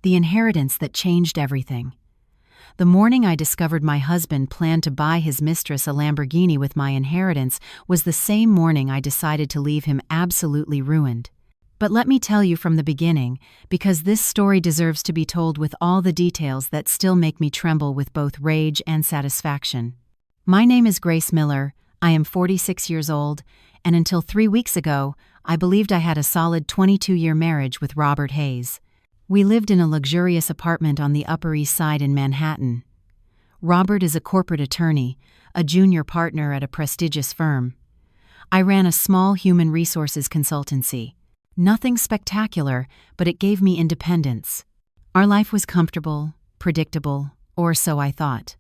The inheritance that changed everything. The morning I discovered my husband planned to buy his mistress a Lamborghini with my inheritance was the same morning I decided to leave him absolutely ruined. But let me tell you from the beginning, because this story deserves to be told with all the details that still make me tremble with both rage and satisfaction. My name is Grace Miller, I am 46 years old, and until 3 weeks ago, I believed I had a solid 22-year marriage with Robert Hayes. We lived in a luxurious apartment on the Upper East Side in Manhattan. Robert is a corporate attorney, a junior partner at a prestigious firm. I ran a small human resources consultancy. Nothing spectacular, but it gave me independence. Our life was comfortable, predictable, or so I thought.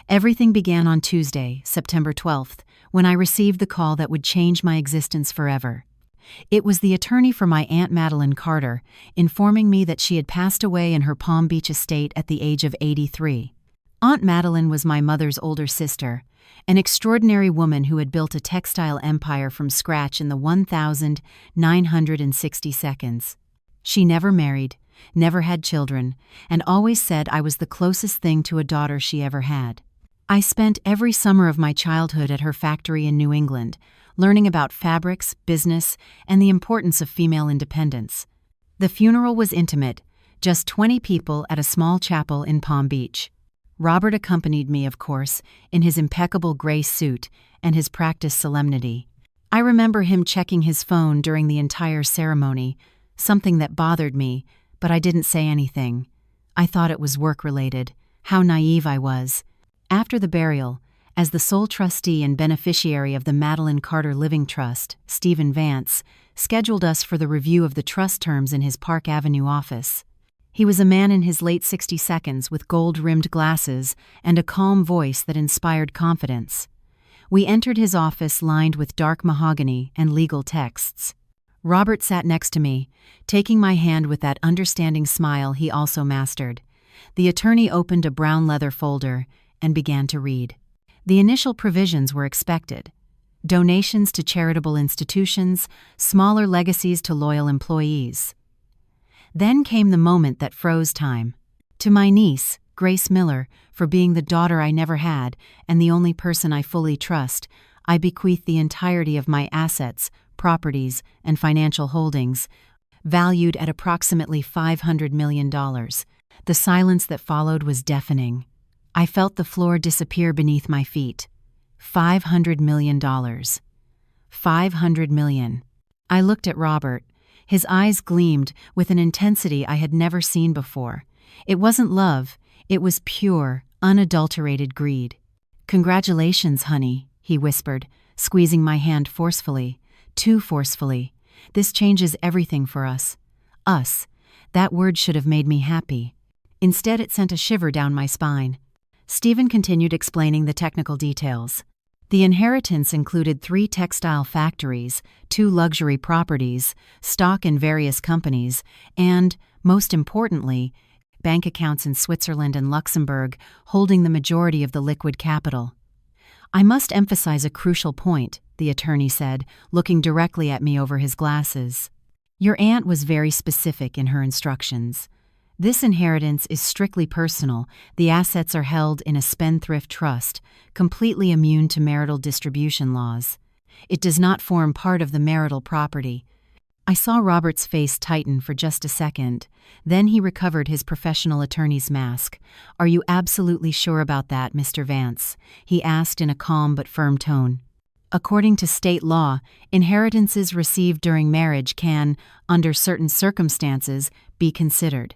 Everything began on Tuesday, September 12th, when I received the call that would change my existence forever. It was the attorney for my Aunt Madeline Carter, informing me that she had passed away in her Palm Beach estate at the age of 83. Aunt Madeline was my mother's older sister, an extraordinary woman who had built a textile empire from scratch in the 1,960 seconds. She never married, never had children, and always said I was the closest thing to a daughter she ever had. I spent every summer of my childhood at her factory in New England, learning about fabrics, business, and the importance of female independence. The funeral was intimate, just 20 people at a small chapel in Palm Beach. Robert accompanied me, of course, in his impeccable gray suit and his practiced solemnity. I remember him checking his phone during the entire ceremony, something that bothered me, but I didn't say anything. I thought it was work-related. How naive I was. After the burial, as the sole trustee and beneficiary of the Madeline Carter Living Trust, Stephen Vance scheduled us for the review of the trust terms in his Park Avenue office. He was a man in his late 60 seconds with gold-rimmed glasses and a calm voice that inspired confidence. We entered his office lined with dark mahogany and legal texts. Robert sat next to me, taking my hand with that understanding smile he also mastered. The attorney opened a brown leather folder and began to read. The initial provisions were expected. Donations to charitable institutions, smaller legacies to loyal employees. Then came the moment that froze time. To my niece, Grace Miller, for being the daughter I never had and the only person I fully trust, I bequeath the entirety of my assets, properties, and financial holdings, valued at approximately $500 million. The silence that followed was deafening. I felt the floor disappear beneath my feet. $500 million. $500 million. I looked at Robert. His eyes gleamed with an intensity I had never seen before. It wasn't love, it was pure, unadulterated greed. "Congratulations, honey," he whispered, squeezing my hand forcefully. Too forcefully. "This changes everything for us." Us. That word should have made me happy. Instead, it sent a shiver down my spine. Stephen continued explaining the technical details. The inheritance included 3 textile factories, 2 luxury properties, stock in various companies, and, most importantly, bank accounts in Switzerland and Luxembourg holding the majority of the liquid capital. "I must emphasize a crucial point," the attorney said, looking directly at me over his glasses. "Your aunt was very specific in her instructions. This inheritance is strictly personal. The assets are held in a spendthrift trust, completely immune to marital distribution laws. It does not form part of the marital property." I saw Robert's face tighten for just a second. Then he recovered his professional attorney's mask. "Are you absolutely sure about that, Mr. Vance?" he asked in a calm but firm tone. "According to state law, inheritances received during marriage can, under certain circumstances, be considered."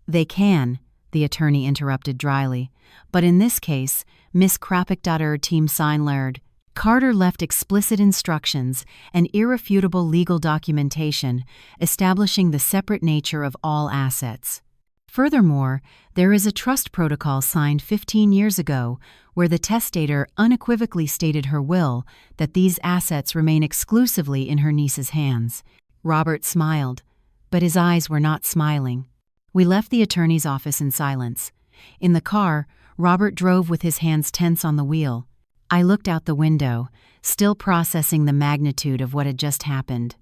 "They can," the attorney interrupted dryly, "but in this case, Miss Krapik team sign laird. Carter left explicit instructions and irrefutable legal documentation establishing the separate nature of all assets. Furthermore, there is a trust protocol signed 15 years ago where the testator unequivocally stated her will that these assets remain exclusively in her niece's hands." Robert smiled, but his eyes were not smiling. We left the attorney's office in silence. In the car, Robert drove with his hands tense on the wheel. I looked out the window, still processing the magnitude of what had just happened.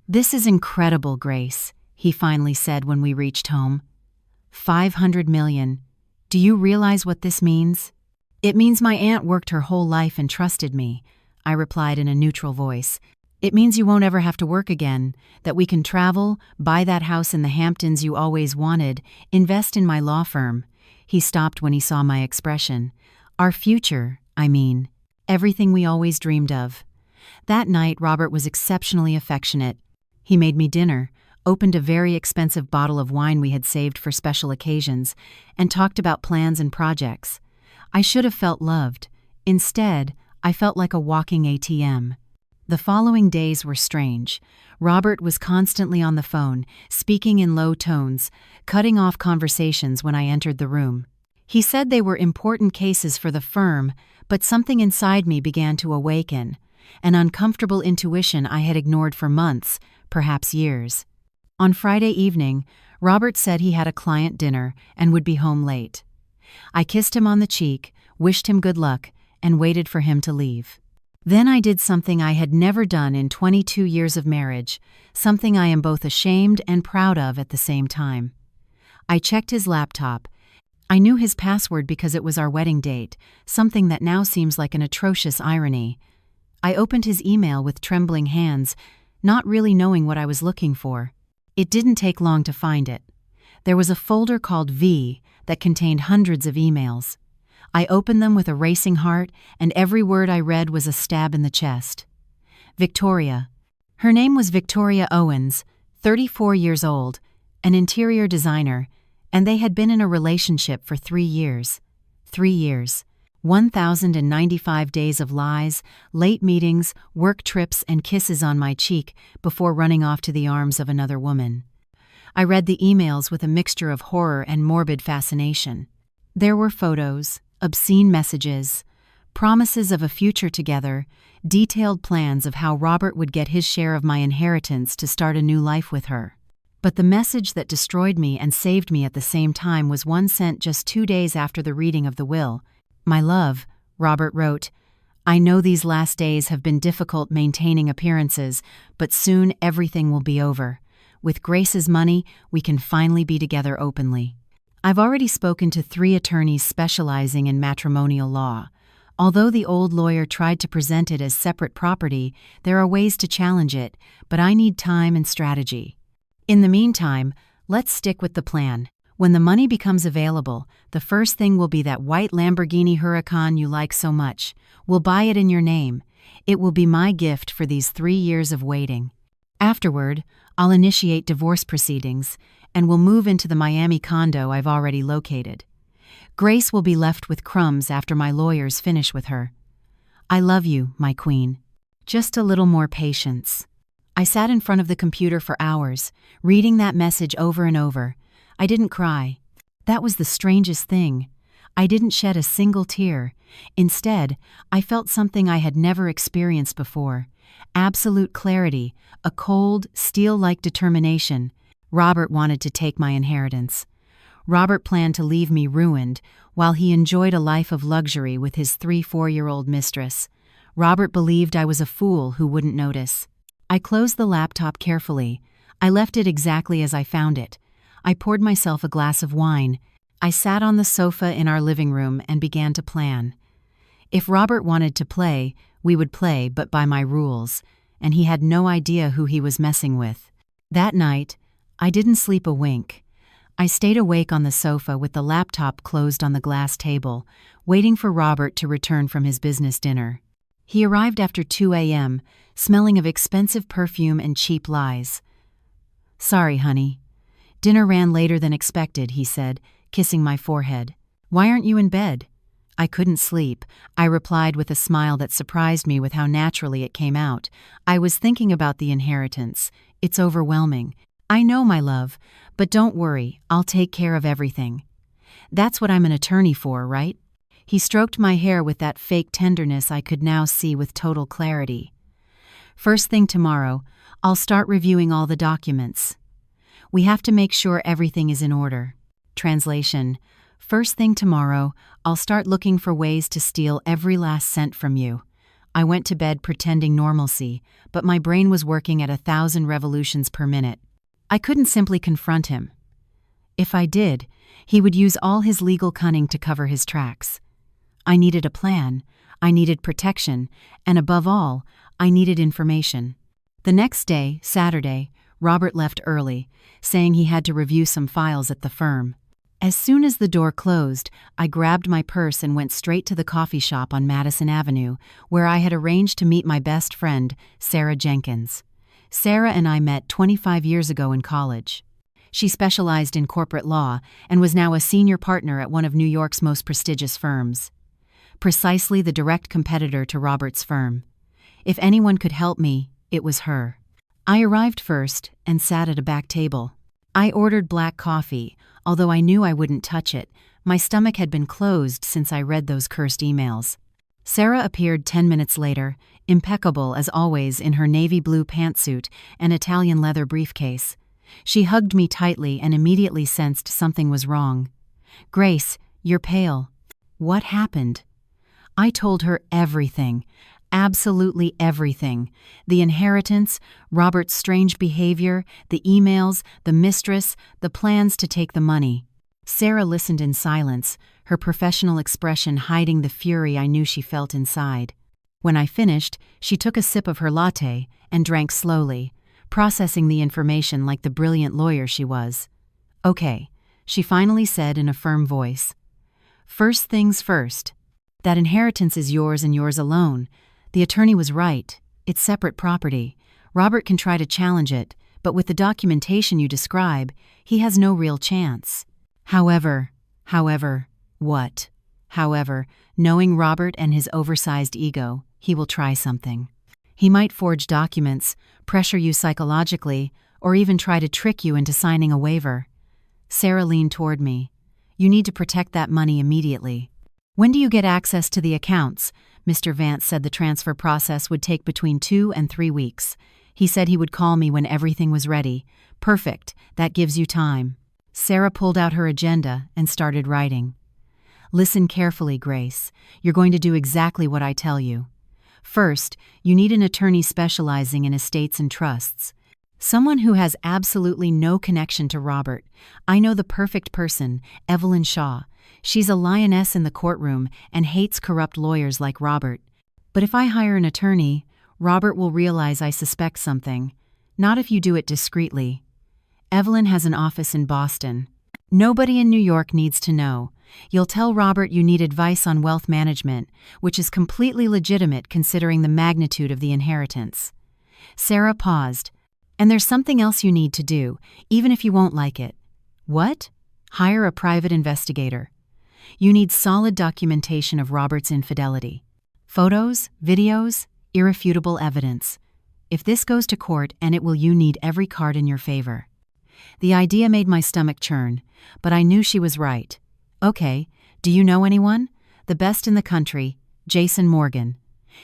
"This is incredible, Grace," he finally said when we reached home. 500 million. Do you realize what this means? It means my aunt worked her whole life and trusted me, I replied in a neutral voice. It means you won't ever have to work again, that we can travel, buy that house in the Hamptons you always wanted, invest in my law firm. He stopped when he saw my expression. Our future, I mean. Everything we always dreamed of. That night, Robert was exceptionally affectionate. He made me dinner, opened a very expensive bottle of wine we had saved for special occasions, and talked about plans and projects. I should have felt loved. Instead, I felt like a walking ATM. The following days were strange. Robert was constantly on the phone, speaking in low tones, cutting off conversations when I entered the room. He said they were important cases for the firm, but something inside me began to awaken, an uncomfortable intuition I had ignored for months, perhaps years. On Friday evening, Robert said he had a client dinner and would be home late. I kissed him on the cheek, wished him good luck, and waited for him to leave. Then I did something I had never done in 22 years of marriage, something I am both ashamed and proud of at the same time. I checked his laptop. I knew his password because it was our wedding date, something that now seems like an atrocious irony. I opened his email with trembling hands, not really knowing what I was looking for. It didn't take long to find it. There was a folder called V that contained hundreds of emails. I opened them with a racing heart, and every word I read was a stab in the chest. Victoria. Her name was Victoria Owens, 34 years old, an interior designer, and they had been in a relationship for 3 years. 3 years. 1,095 days of lies, late meetings, work trips, and kisses on my cheek before running off to the arms of another woman. I read the emails with a mixture of horror and morbid fascination. There were photos, obscene messages, promises of a future together, detailed plans of how Robert would get his share of my inheritance to start a new life with her. But the message that destroyed me and saved me at the same time was one sent just 2 days after the reading of the will. My love, Robert wrote, I know these last days have been difficult maintaining appearances, but soon everything will be over. With Grace's money, we can finally be together openly. I've already spoken to 3 attorneys specializing in matrimonial law. Although the old lawyer tried to present it as separate property, there are ways to challenge it, but I need time and strategy. In the meantime, let's stick with the plan. When the money becomes available, the first thing will be that white Lamborghini Huracan you like so much. We'll buy it in your name. It will be my gift for these 3 years of waiting. Afterward, I'll initiate divorce proceedings, and we'll move into the Miami condo I've already located. Grace will be left with crumbs after my lawyers finish with her. I love you, my queen. Just a little more patience. I sat in front of the computer for hours, reading that message over and over. I didn't cry. That was the strangest thing. I didn't shed a single tear. Instead, I felt something I had never experienced before. Absolute clarity, a cold, steel-like determination. Robert wanted to take my inheritance. Robert planned to leave me ruined, while he enjoyed a life of luxury with his 3-4-year-old mistress. Robert believed I was a fool who wouldn't notice. I closed the laptop carefully. I left it exactly as I found it. I poured myself a glass of wine. I sat on the sofa in our living room and began to plan. If Robert wanted to play, we would play, but by my rules, and he had no idea who he was messing with. That night, I didn't sleep a wink. I stayed awake on the sofa with the laptop closed on the glass table, waiting for Robert to return from his business dinner. He arrived after 2 a.m., smelling of expensive perfume and cheap lies. Sorry, honey. Dinner ran later than expected, he said, kissing my forehead. Why aren't you in bed? I couldn't sleep, I replied with a smile that surprised me with how naturally it came out. I was thinking about the inheritance. It's overwhelming. I know, my love, but don't worry, I'll take care of everything. That's what I'm an attorney for, right? He stroked my hair with that fake tenderness I could now see with total clarity. First thing tomorrow, I'll start reviewing all the documents. We have to make sure everything is in order. Translation: First thing tomorrow, I'll start looking for ways to steal every last cent from you. I went to bed pretending normalcy, but my brain was working at 1,000 revolutions per minute. I couldn't simply confront him. If I did, he would use all his legal cunning to cover his tracks. I needed a plan, I needed protection, and above all, I needed information. The next day, Saturday, Robert left early, saying he had to review some files at the firm. As soon as the door closed, I grabbed my purse and went straight to the coffee shop on Madison Avenue, where I had arranged to meet my best friend, Sarah Jenkins. Sarah and I met 25 years ago in college. She specialized in corporate law and was now a senior partner at one of New York's most prestigious firms. Precisely the direct competitor to Robert's firm. If anyone could help me, it was her. I arrived first and sat at a back table. I ordered black coffee, although I knew I wouldn't touch it. My stomach had been closed since I read those cursed emails. Sarah appeared 10 minutes later, impeccable as always in her navy blue pantsuit and Italian leather briefcase. She hugged me tightly and immediately sensed something was wrong. "Grace, you're pale. What happened?" I told her everything. Absolutely everything. The inheritance, Robert's strange behavior, the emails, the mistress, the plans to take the money. Sarah listened in silence, her professional expression hiding the fury I knew she felt inside. When I finished, she took a sip of her latte and drank slowly, processing the information like the brilliant lawyer she was. "Okay," she finally said in a firm voice. "First things first. That inheritance is yours and yours alone. The attorney was right. It's separate property. Robert can try to challenge it, but with the documentation you describe, he has no real chance. However, what? However, knowing Robert and his oversized ego, he will try something. He might forge documents, pressure you psychologically, or even try to trick you into signing a waiver." Sarah leaned toward me. "You need to protect that money immediately." "When do you get access to the accounts?" Mr. Vance said the transfer process would take between 2 and 3 weeks. He said he would call me when everything was ready. "Perfect, that gives you time." Sarah pulled out her agenda and started writing. "Listen carefully, Grace. You're going to do exactly what I tell you. First, you need an attorney specializing in estates and trusts. Someone who has absolutely no connection to Robert. I know the perfect person, Evelyn Shaw. She's a lioness in the courtroom and hates corrupt lawyers like Robert. But if I hire an attorney, Robert will realize I suspect something. Not if you do it discreetly. Evelyn has an office in Boston. Nobody in New York needs to know. You'll tell Robert you need advice on wealth management, which is completely legitimate considering the magnitude of the inheritance." Sarah paused. "And there's something else you need to do, even if you won't like it." "What?" "Hire a private investigator. You need solid documentation of Robert's infidelity. Photos, videos, irrefutable evidence. If this goes to court, and it will, you need every card in your favor." The idea made my stomach churn, but I knew she was right. "Okay, do you know anyone?" "The best in the country, Jason Morgan.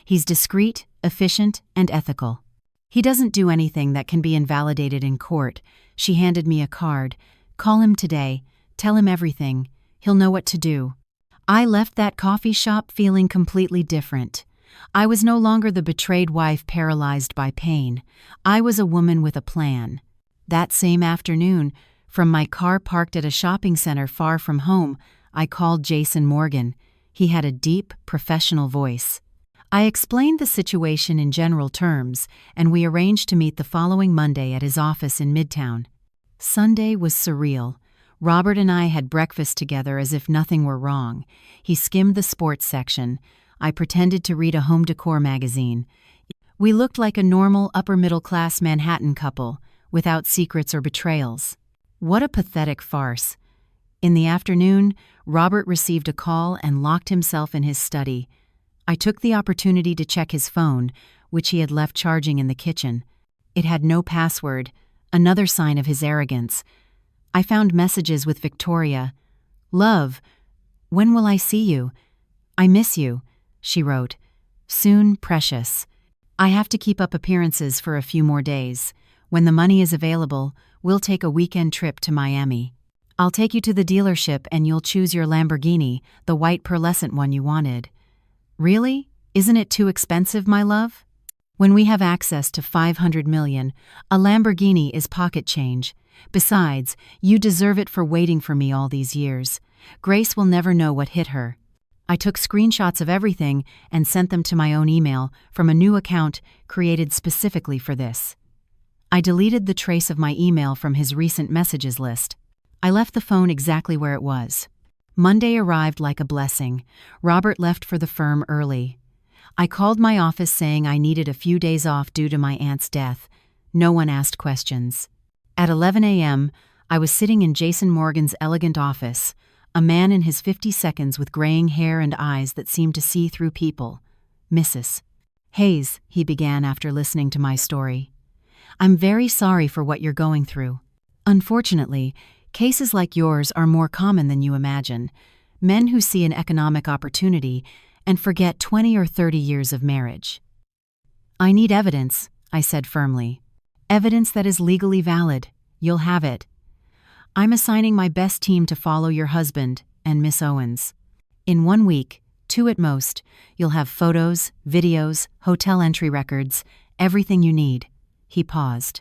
He's discreet, efficient, and ethical. He doesn't do anything that can be invalidated in court." She handed me a card. "Call him today. Tell him everything. He'll know what to do." I left that coffee shop feeling completely different. I was no longer the betrayed wife paralyzed by pain. I was a woman with a plan. That same afternoon, from my car parked at a shopping center far from home, I called Jason Morgan. He had a deep, professional voice. I explained the situation in general terms, and we arranged to meet the following Monday at his office in Midtown. Sunday was surreal. Robert and I had breakfast together as if nothing were wrong. He skimmed the sports section. I pretended to read a home decor magazine. We looked like a normal upper-middle-class Manhattan couple, without secrets or betrayals. What a pathetic farce. In the afternoon, Robert received a call and locked himself in his study. I took the opportunity to check his phone, which he had left charging in the kitchen. It had no password, another sign of his arrogance. I found messages with Victoria. "Love, when will I see you? I miss you," she wrote. "Soon, precious. I have to keep up appearances for a few more days. When the money is available, we'll take a weekend trip to Miami. I'll take you to the dealership and you'll choose your Lamborghini, the white pearlescent one you wanted." "Really? Isn't it too expensive, my love?" When we have access to 500 million, a Lamborghini is pocket change. Besides, you deserve it for waiting for me all these years. Grace will never know what hit her. I took screenshots of everything and sent them to my own email from a new account created specifically for this. I deleted the trace of my email from his recent messages list. I left the phone exactly where it was. Monday arrived like a blessing. Robert left for the firm early. I called my office saying I needed a few days off due to my aunt's death. No one asked questions. At 11 a.m., I was sitting in Jason Morgan's elegant office, a man in his 50s with graying hair and eyes that seemed to see through people. Mrs. Hayes, he began after listening to my story. I'm very sorry for what you're going through. Unfortunately, cases like yours are more common than you imagine. Men who see an economic opportunity and forget 20 or 30 years of marriage. I need evidence, I said firmly. Evidence that is legally valid. You'll have it. I'm assigning my best team to follow your husband and Miss Owens. In 1 week, 2 at most, you'll have photos, videos, hotel entry records, everything you need. He paused.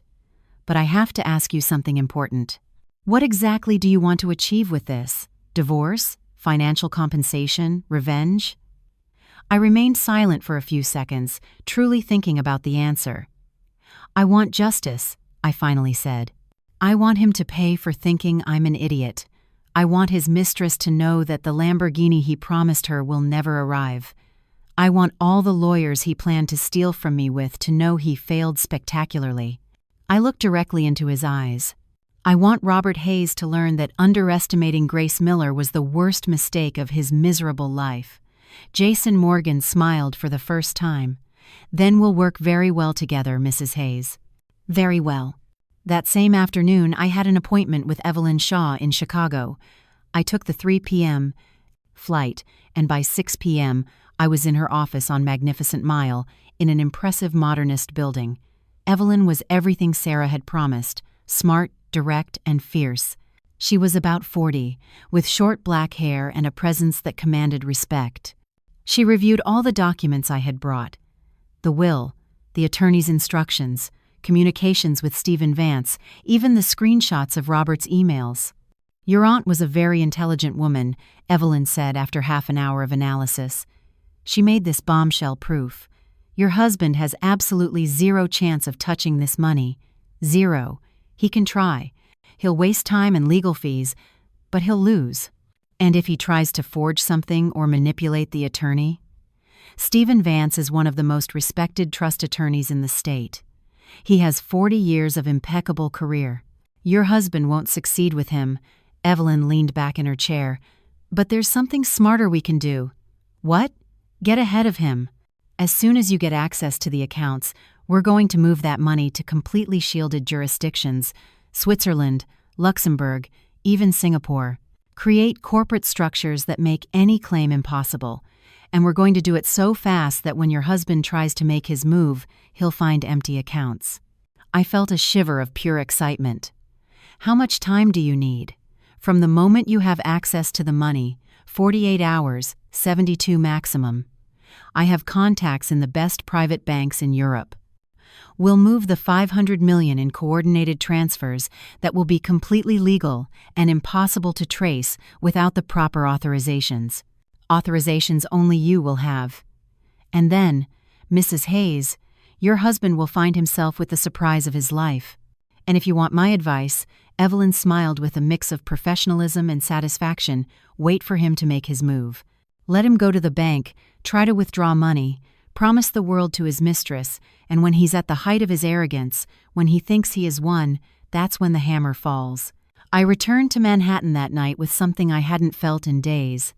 But I have to ask you something important. What exactly do you want to achieve with this? Divorce? Financial compensation? Revenge? I remained silent for a few seconds, truly thinking about the answer. I want justice, I finally said. I want him to pay for thinking I'm an idiot. I want his mistress to know that the Lamborghini he promised her will never arrive. I want all the lawyers he planned to steal from me with to know he failed spectacularly. I looked directly into his eyes. I want Robert Hayes to learn that underestimating Grace Miller was the worst mistake of his miserable life. Jason Morgan smiled for the first time. Then we'll work very well together, Mrs. Hayes. Very well. That same afternoon, I had an appointment with Evelyn Shaw in Chicago. I took the 3 p.m. flight, and by 6 p.m., I was in her office on Magnificent Mile, in an impressive modernist building. Evelyn was everything Sarah had promised, smart, direct, and fierce. She was about 40, with short black hair and a presence that commanded respect. She reviewed all the documents I had brought. The will, the attorney's instructions, communications with Stephen Vance, even the screenshots of Robert's emails. Your aunt was a very intelligent woman, Evelyn said after half an hour of analysis. She made this bombshell proof. Your husband has absolutely zero chance of touching this money. Zero. He can try. He'll waste time and legal fees, but he'll lose. And if he tries to forge something or manipulate the attorney? Stephen Vance is one of the most respected trust attorneys in the state. He has 40 years of impeccable career. Your husband won't succeed with him. Evelyn leaned back in her chair. But there's something smarter we can do. What? Get ahead of him. As soon as you get access to the accounts, we're going to move that money to completely shielded jurisdictions, Switzerland, Luxembourg, even Singapore. Create corporate structures that make any claim impossible. And we're going to do it so fast that when your husband tries to make his move, he'll find empty accounts. I felt a shiver of pure excitement. How much time do you need? From the moment you have access to the money, 48 hours, 72 maximum. I have contacts in the best private banks in Europe. We'll move the 500 million in coordinated transfers that will be completely legal and impossible to trace without the proper authorizations. Authorizations only you will have. And then, Mrs. Hayes, your husband will find himself with the surprise of his life. And if you want my advice, Evelyn smiled with a mix of professionalism and satisfaction, wait for him to make his move. Let him go to the bank, try to withdraw money, promise the world to his mistress, and when he's at the height of his arrogance, when he thinks he is won, that's when the hammer falls. I returned to Manhattan that night with something I hadn't felt in days.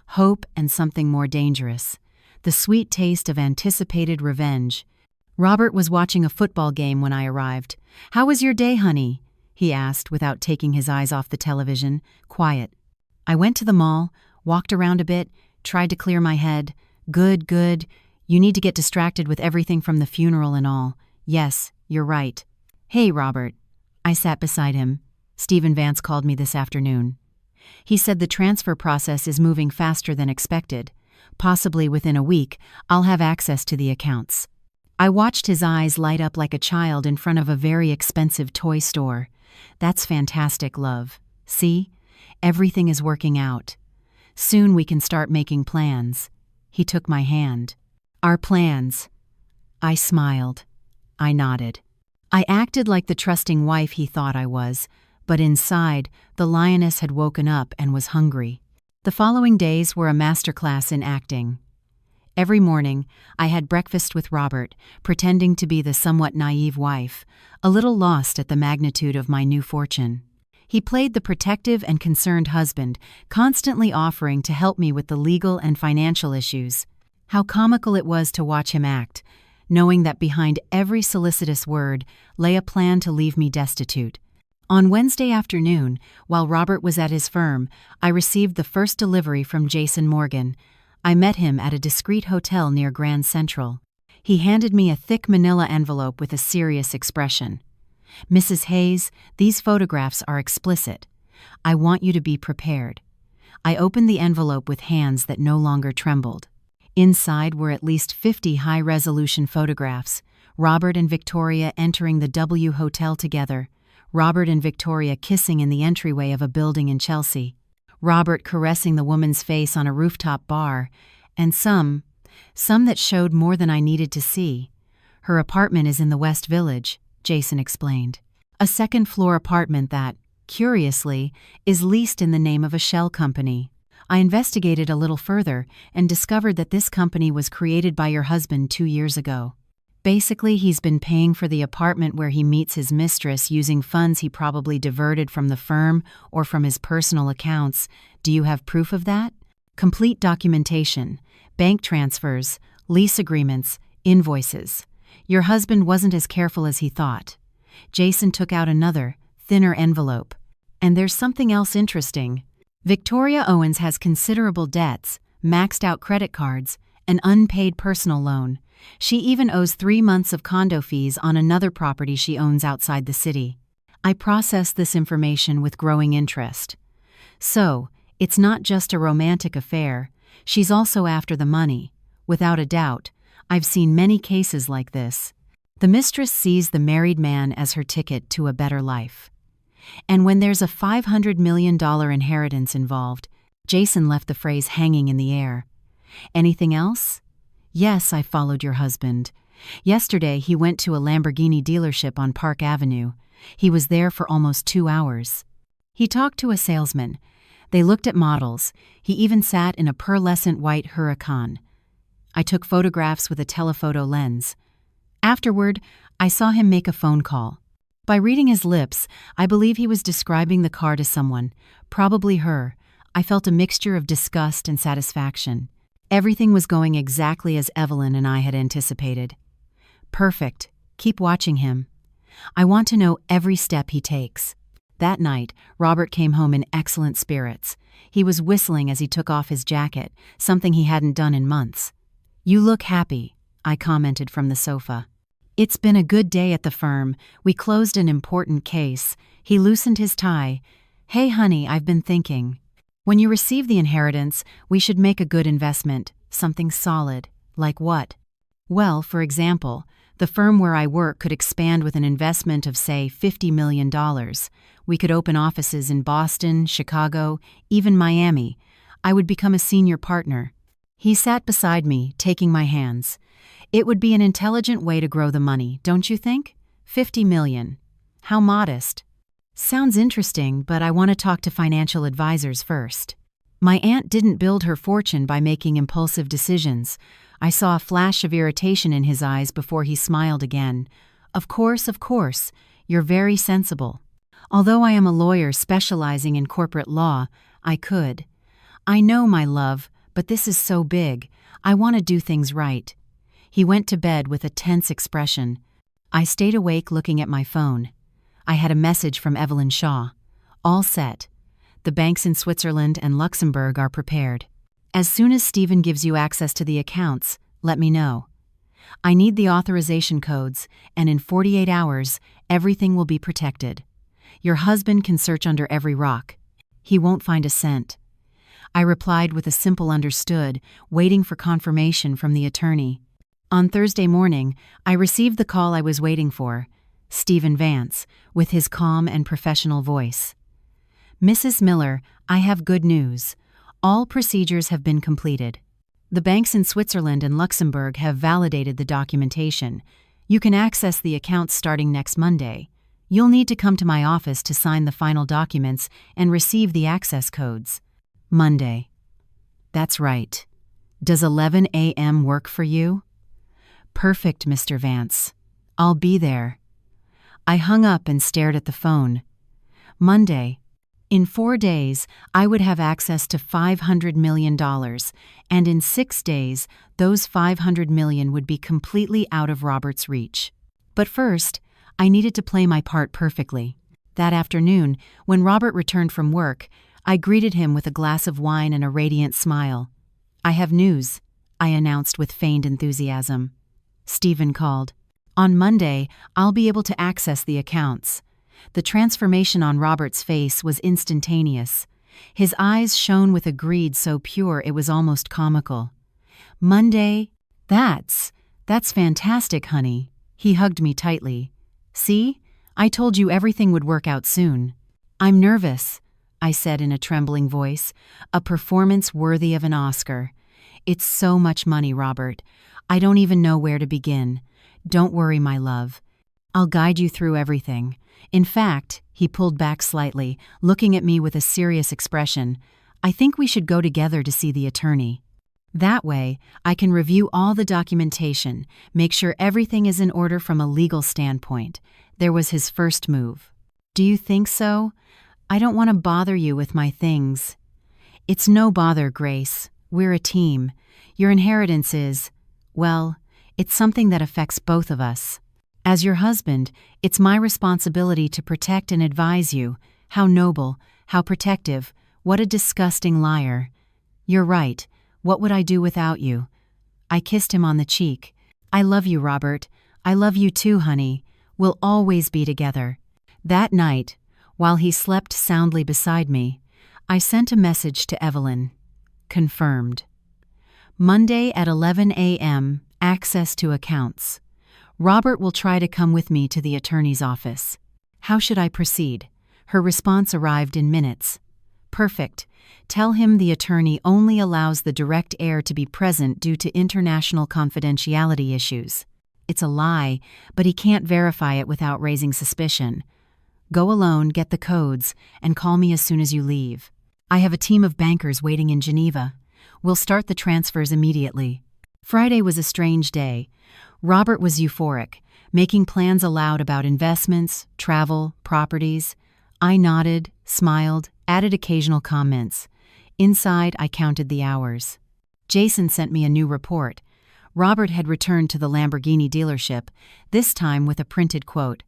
Hope and something more dangerous. The sweet taste of anticipated revenge. Robert was watching a football game when I arrived. "How was your day, honey?" he asked without taking his eyes off the television. Quiet. I went to the mall, walked around a bit, tried to clear my head. Good, good. You need to get distracted with everything from the funeral and all. Yes, you're right. Hey, Robert. I sat beside him. Stephen Vance called me this afternoon. He said the transfer process is moving faster than expected. Possibly within a week, I'll have access to the accounts. I watched his eyes light up like a child in front of a very expensive toy store. That's fantastic, love. See? Everything is working out. Soon we can start making plans. He took my hand. Our plans. I smiled. I nodded. I acted like the trusting wife he thought I was, but inside, the lioness had woken up and was hungry. The following days were a masterclass in acting. Every morning, I had breakfast with Robert, pretending to be the somewhat naive wife, a little lost at the magnitude of my new fortune. He played the protective and concerned husband, constantly offering to help me with the legal and financial issues. How comical it was to watch him act, knowing that behind every solicitous word lay a plan to leave me destitute. On Wednesday afternoon, while Robert was at his firm, I received the first delivery from Jason Morgan. I met him at a discreet hotel near Grand Central. He handed me a thick manila envelope with a serious expression. "Mrs. Hayes, these photographs are explicit. I want you to be prepared." I opened the envelope with hands that no longer trembled. Inside were at least 50 high-resolution photographs, Robert and Victoria entering the W Hotel together, Robert and Victoria kissing in the entryway of a building in Chelsea, Robert caressing the woman's face on a rooftop bar, and some that showed more than I needed to see. "Her apartment is in the West Village," Jason explained. "A second-floor apartment that, curiously, is leased in the name of a shell company. I investigated a little further and discovered that this company was created by your husband 2 years ago. Basically, he's been paying for the apartment where he meets his mistress using funds he probably diverted from the firm or from his personal accounts. Do you have proof of that? Complete documentation, bank transfers, lease agreements, invoices. Your husband wasn't as careful as he thought." Jason took out another, thinner envelope. "And there's something else interesting. Victoria Owens has considerable debts, maxed-out credit cards, an unpaid personal loan. She even owes 3 months of condo fees on another property she owns outside the city." I processed this information with growing interest. So, it's not just a romantic affair. She's also after the money. Without a doubt, I've seen many cases like this. The mistress sees the married man as her ticket to a better life. And when there's a $500 million inheritance involved, Jason left the phrase hanging in the air. "Anything else?" "Yes, I followed your husband. Yesterday he went to a Lamborghini dealership on Park Avenue. He was there for almost 2 hours. He talked to a salesman. They looked at models. He even sat in a pearlescent white Huracan. I took photographs with a telephoto lens. Afterward, I saw him make a phone call. By reading his lips, I believe he was describing the car to someone, probably her. I felt a mixture of disgust and satisfaction. Everything was going exactly as Evelyn and I had anticipated. Perfect. Keep watching him. I want to know every step he takes. That night, Robert came home in excellent spirits. He was whistling as he took off his jacket, something he hadn't done in months. "You look happy," I commented from the sofa. "It's been a good day at the firm. We closed an important case." He loosened his tie. "Hey, honey, I've been thinking. When you receive the inheritance, we should make a good investment, something solid." "Like what?" "Well, for example, the firm where I work could expand with an investment of, say, $50 million. We could open offices in Boston, Chicago, even Miami. I would become a senior partner." He sat beside me, taking my hands. "It would be an intelligent way to grow the money, don't you think? 50 million. How modest." "Sounds interesting, but I want to talk to financial advisors first." My aunt didn't build her fortune by making impulsive decisions. I saw a flash of irritation in his eyes before he smiled again. Of course, you're very sensible. Although I am a lawyer specializing in corporate law, I could. I know, my love, but this is so big. I want to do things right." He went to bed with a tense expression. I stayed awake looking at my phone. I had a message from Evelyn Shaw. "All set. The banks in Switzerland and Luxembourg are prepared. As soon as Stephen gives you access to the accounts, let me know. I need the authorization codes, and in 48 hours, everything will be protected. Your husband can search under every rock. He won't find a cent." I replied with a simple understood, waiting for confirmation from the attorney. On Thursday morning, I received the call I was waiting for, Stephen Vance, with his calm and professional voice. "Mrs. Miller, I have good news. All procedures have been completed. The banks in Switzerland and Luxembourg have validated the documentation. You can access the accounts starting next Monday. You'll need to come to my office to sign the final documents and receive the access codes." Monday. That's right. Does 11 a.m. work for you? Perfect, Mr. Vance. I'll be there. I hung up and stared at the phone. Monday. In 4 days, I would have access to $500 million, and in 6 days, those $500 million would be completely out of Robert's reach. But first, I needed to play my part perfectly. That afternoon, when Robert returned from work, I greeted him with a glass of wine and a radiant smile. "I have news," I announced with feigned enthusiasm. Stephen called. "On Monday, I'll be able to access the accounts." The transformation on Robert's face was instantaneous. His eyes shone with a greed so pure it was almost comical. "Monday? That's fantastic, honey." He hugged me tightly. "See? I told you everything would work out soon." "I'm nervous," I said in a trembling voice, "a performance worthy of an Oscar. It's so much money, Robert. I don't even know where to begin. Don't worry, my love. I'll guide you through everything. In fact," he pulled back slightly, looking at me with a serious expression, "I think we should go together to see the attorney. That way, I can review all the documentation, make sure everything is in order from a legal standpoint." There was his first move. "Do you think so? I don't want to bother you with my things." "It's no bother, Grace. We're a team. Your inheritance is, well, it's something that affects both of us. As your husband, it's my responsibility to protect and advise you. How noble, how protective, what a disgusting liar. You're right. What would I do without you?" I kissed him on the cheek. "I love you, Robert. I love you too, honey. We'll always be together." That night, while he slept soundly beside me, I sent a message to Evelyn. Confirmed. Monday at 11 a.m., access to accounts. Robert will try to come with me to the attorney's office. How should I proceed? Her response arrived in minutes. "Perfect. Tell him the attorney only allows the direct heir to be present due to international confidentiality issues. It's a lie, but he can't verify it without raising suspicion. Go alone, get the codes, and call me as soon as you leave. I have a team of bankers waiting in Geneva. We'll start the transfers immediately." Friday was a strange day. Robert was euphoric, making plans aloud about investments, travel, properties. I nodded, smiled, added occasional comments. Inside, I counted the hours. Jason sent me a new report. Robert had returned to the Lamborghini dealership, this time with a printed quote.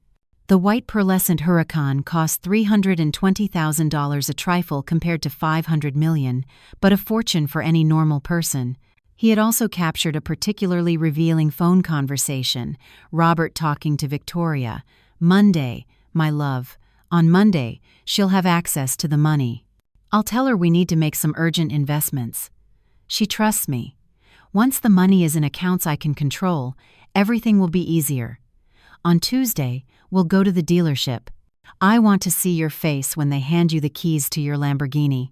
"The white pearlescent Huracan cost $320,000, a trifle compared to $500 million, but a fortune for any normal person." He had also captured a particularly revealing phone conversation, Robert talking to Victoria. "Monday, my love. On Monday, she'll have access to the money. I'll tell her we need to make some urgent investments. She trusts me. Once the money is in accounts I can control, everything will be easier. On Tuesday, we'll go to the dealership. I want to see your face when they hand you the keys to your Lamborghini.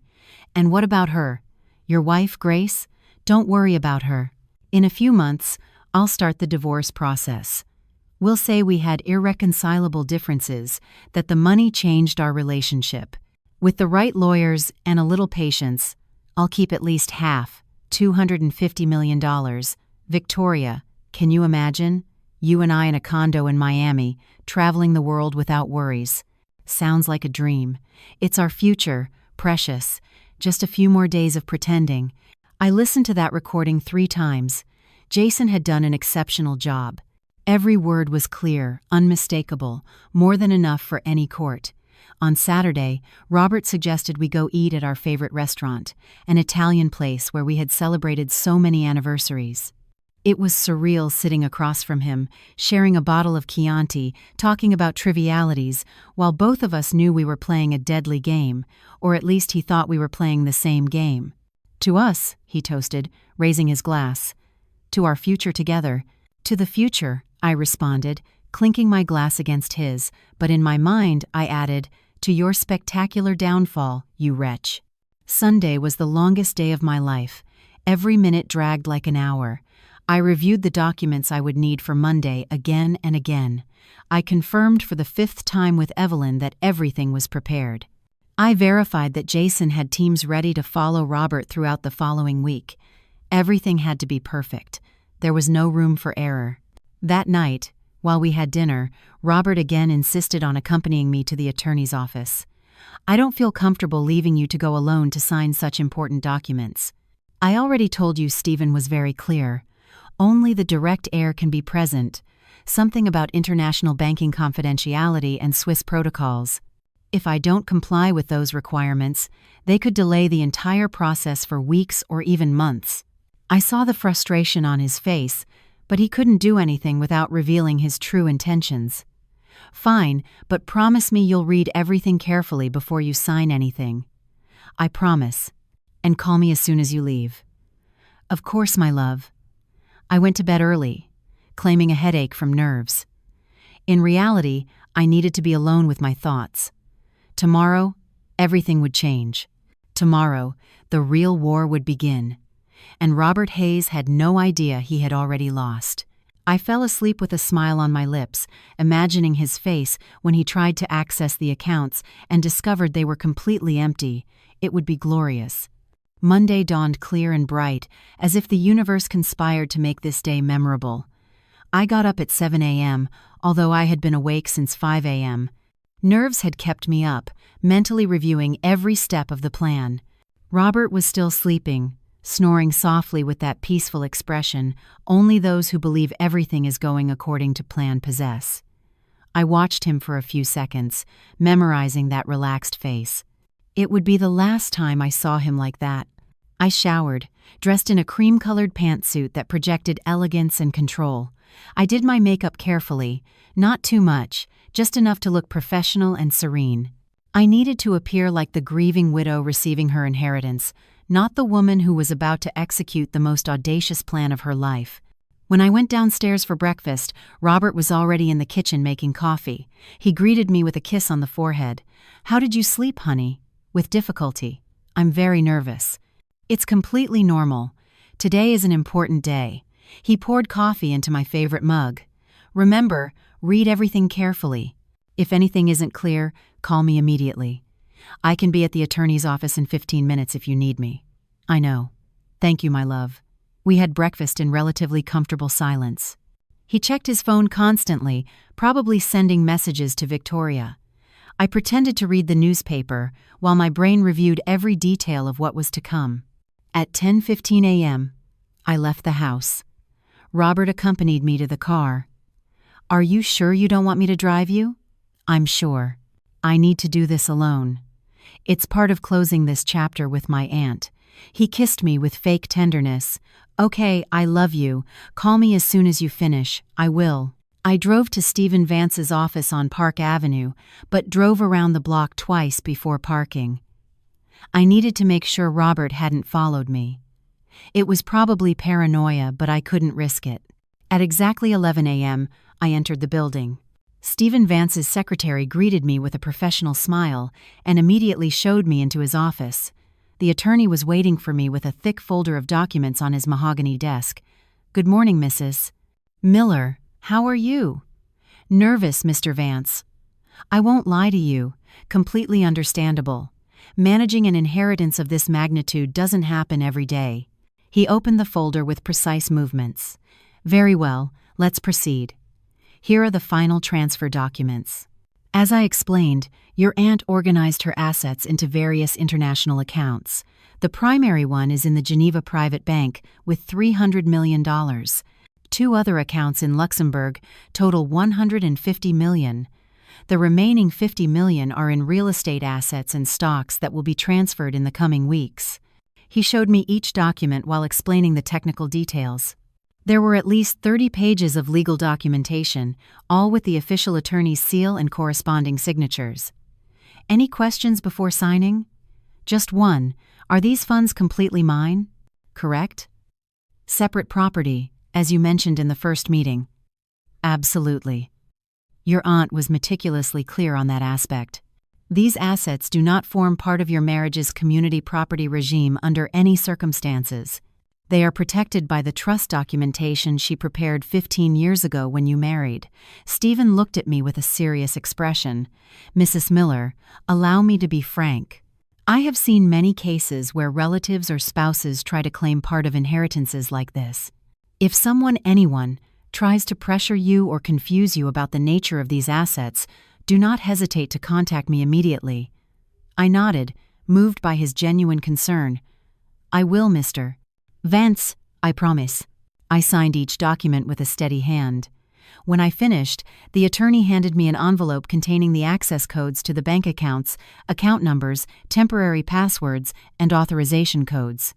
And what about her? Your wife, Grace? Don't worry about her. In a few months, I'll start the divorce process. We'll say we had irreconcilable differences, that the money changed our relationship. With the right lawyers and a little patience, I'll keep at least half, $250 million. Victoria, can you imagine? You and I in a condo in Miami, traveling the world without worries. Sounds like a dream. It's our future, precious. Just a few more days of pretending. I listened to that recording 3 times. Jason had done an exceptional job. Every word was clear, unmistakable, more than enough for any court. On Saturday, Robert suggested we go eat at our favorite restaurant, an Italian place where we had celebrated so many anniversaries. It was surreal sitting across from him, sharing a bottle of Chianti, talking about trivialities, while both of us knew we were playing a deadly game, or at least he thought we were playing the same game. "To us," he toasted, raising his glass. "To our future together. To the future, I responded, clinking my glass against his, but in my mind I added, to your spectacular downfall, you wretch. Sunday was the longest day of my life. Every minute dragged like an hour. I reviewed the documents I would need for Monday again and again. I confirmed for the 5th time with Evelyn that everything was prepared. I verified that Jason had teams ready to follow Robert throughout the following week. Everything had to be perfect. There was no room for error. That night, while we had dinner, Robert again insisted on accompanying me to the attorney's office. I don't feel comfortable leaving you to go alone to sign such important documents. I already told you Stephen was very clear. Only the direct heir can be present. Something about international banking confidentiality and Swiss protocols. If I don't comply with those requirements, they could delay the entire process for weeks or even months. I saw the frustration on his face, but he couldn't do anything without revealing his true intentions. Fine, but promise me you'll read everything carefully before you sign anything. I promise. And call me as soon as you leave. Of course, my love. I went to bed early, claiming a headache from nerves. In reality, I needed to be alone with my thoughts. Tomorrow, everything would change. Tomorrow, the real war would begin. And Robert Hayes had no idea he had already lost. I fell asleep with a smile on my lips, imagining his face when he tried to access the accounts and discovered they were completely empty. It would be glorious. Monday dawned clear and bright, as if the universe conspired to make this day memorable. I got up at 7 a.m., although I had been awake since 5 a.m. Nerves had kept me up, mentally reviewing every step of the plan. Robert was still sleeping, snoring softly with that peaceful expression only those who believe everything is going according to plan possess. I watched him for a few seconds, memorizing that relaxed face. It would be the last time I saw him like that. I showered, dressed in a cream-colored pantsuit that projected elegance and control. I did my makeup carefully, not too much, just enough to look professional and serene. I needed to appear like the grieving widow receiving her inheritance, not the woman who was about to execute the most audacious plan of her life. When I went downstairs for breakfast, Robert was already in the kitchen making coffee. He greeted me with a kiss on the forehead. "How did you sleep, honey?" With difficulty. "I'm very nervous." "It's completely normal. Today is an important day." He poured coffee into my favorite mug. "Remember, read everything carefully. If anything isn't clear, call me immediately. I can be at the attorney's office in 15 minutes if you need me." "I know. Thank you, my love." We had breakfast in relatively comfortable silence. He checked his phone constantly, probably sending messages to Victoria. I pretended to read the newspaper, while my brain reviewed every detail of what was to come. At 10:15 a.m., I left the house. Robert accompanied me to the car. "Are you sure you don't want me to drive you?" "I'm sure. I need to do this alone. It's part of closing this chapter with my aunt." He kissed me with fake tenderness. "Okay, I love you. Call me as soon as you finish. I will." I drove to Stephen Vance's office on Park Avenue, but drove around the block twice before parking. I needed to make sure Robert hadn't followed me. It was probably paranoia, but I couldn't risk it. At exactly 11 a.m., I entered the building. Stephen Vance's secretary greeted me with a professional smile and immediately showed me into his office. The attorney was waiting for me with a thick folder of documents on his mahogany desk. "Good morning, Mrs. Miller. How are you?" "Nervous, Mr. Vance." "I won't lie to you. Completely understandable. Managing an inheritance of this magnitude doesn't happen every day." He opened the folder with precise movements. "Very well, let's proceed. Here are the final transfer documents. As I explained, your aunt organized her assets into various international accounts. The primary one is in the Geneva Private Bank with $300 million. 2 other accounts in Luxembourg total $150 million. The remaining $50 million are in real estate assets and stocks that will be transferred in the coming weeks." He showed me each document while explaining the technical details. There were at least 30 pages of legal documentation, all with the official attorney's seal and corresponding signatures. "Any questions before signing?" "Just one. Are these funds completely mine?" "Correct." "Separate property?" as you mentioned in the first meeting. Absolutely. Your aunt was meticulously clear on that aspect. These assets do not form part of your marriage's community property regime under any circumstances. They are protected by the trust documentation she prepared 15 years ago when you married. Stephen looked at me with a serious expression. Mrs. Miller, allow me to be frank. I have seen many cases where relatives or spouses try to claim part of inheritances like this. If anyone, tries to pressure you or confuse you about the nature of these assets, do not hesitate to contact me immediately. I nodded, moved by his genuine concern. I will, Mr. Vance, I promise. I signed each document with a steady hand. When I finished, the attorney handed me an envelope containing the access codes to the bank accounts, account numbers, temporary passwords, and authorization codes.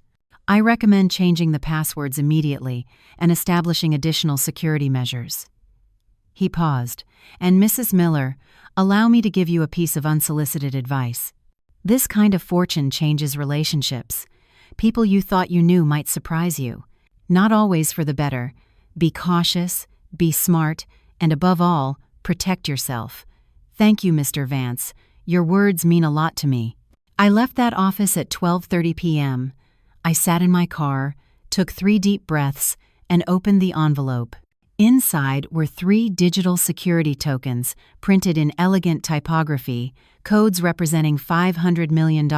I recommend changing the passwords immediately and establishing additional security measures. He paused, and Mrs. Miller, allow me to give you a piece of unsolicited advice. This kind of fortune changes relationships. People you thought you knew might surprise you. Not always for the better. Be cautious, be smart, and above all, protect yourself. Thank you, Mr. Vance. Your words mean a lot to me. I left that office at 12:30 p.m. I sat in my car, took 3 deep breaths, and opened the envelope. Inside were 3 digital security tokens printed in elegant typography, codes representing $500 million.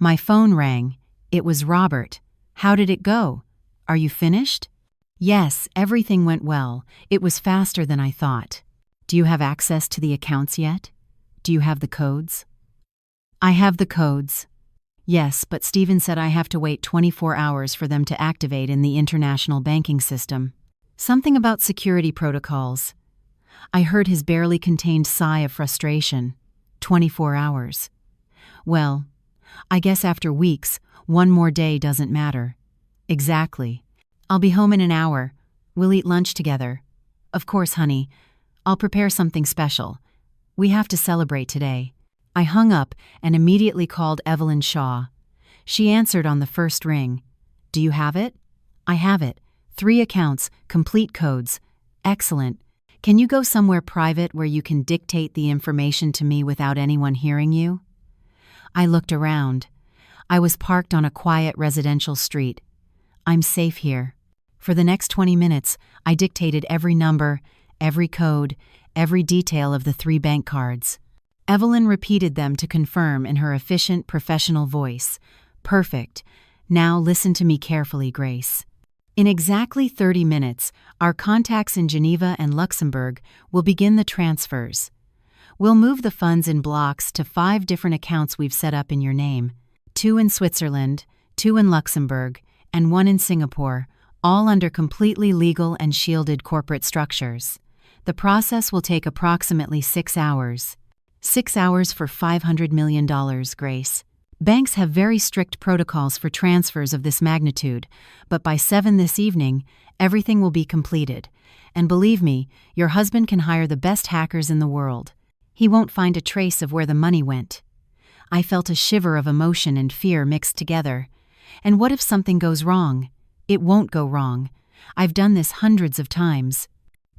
My phone rang. It was Robert. How did it go? Are you finished? Yes, everything went well. It was faster than I thought. Do you have access to the accounts yet? Do you have the codes? I have the codes. Yes, but Stephen said I have to wait 24 hours for them to activate in the international banking system. Something about security protocols. I heard his barely contained sigh of frustration. 24 hours. Well, I guess after weeks, one more day doesn't matter. Exactly. I'll be home in an hour. We'll eat lunch together. Of course, honey. I'll prepare something special. We have to celebrate today. I hung up and immediately called Evelyn Shaw. She answered on the first ring. Do you have it? I have it. 3 accounts, complete codes. Excellent. Can you go somewhere private where you can dictate the information to me without anyone hearing you? I looked around. I was parked on a quiet residential street. I'm safe here. For the next 20 minutes, I dictated every number, every code, every detail of the 3 bank cards. Evelyn repeated them to confirm in her efficient, professional voice. Perfect. Now listen to me carefully, Grace. In exactly 30 minutes, our contacts in Geneva and Luxembourg will begin the transfers. We'll move the funds in blocks to 5 different accounts we've set up in your name. 2 in Switzerland, 2 in Luxembourg, and 1 in Singapore, all under completely legal and shielded corporate structures. The process will take approximately 6 hours. 6 hours for $500 million, Grace. Banks have very strict protocols for transfers of this magnitude, but by 7 this evening, everything will be completed. And believe me, your husband can hire the best hackers in the world. He won't find a trace of where the money went. I felt a shiver of emotion and fear mixed together. And what if something goes wrong? It won't go wrong. I've done this hundreds of times.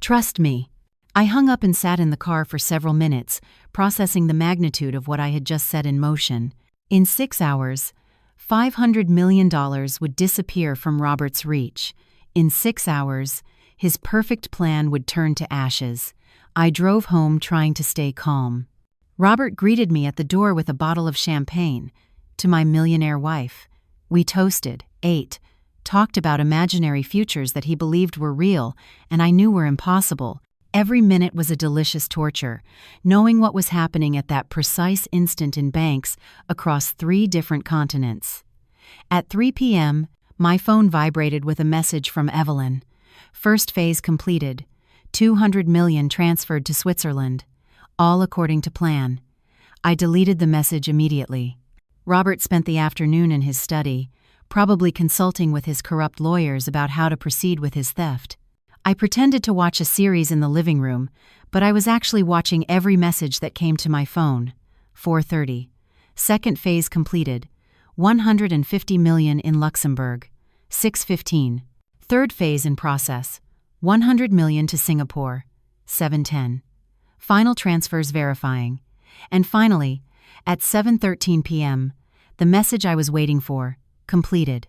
Trust me. I hung up and sat in the car for several minutes, processing the magnitude of what I had just set in motion. In 6 hours, $500 million would disappear from Robert's reach. In 6 hours, his perfect plan would turn to ashes. I drove home trying to stay calm. Robert greeted me at the door with a bottle of champagne. To my millionaire wife. We toasted, ate, talked about imaginary futures that he believed were real and I knew were impossible. Every minute was a delicious torture, knowing what was happening at that precise instant in banks across 3 different continents. At 3 p.m., my phone vibrated with a message from Evelyn. First phase completed. 200 million transferred to Switzerland. All according to plan. I deleted the message immediately. Robert spent the afternoon in his study, probably consulting with his corrupt lawyers about how to proceed with his theft. I pretended to watch a series in the living room, but I was actually watching every message that came to my phone. 4:30. Second phase completed. 150 million in Luxembourg. 6:15. Third phase in process. 100 million to Singapore. 7:10. Final transfers verifying. And finally, at 7:13 p.m., the message I was waiting for, completed.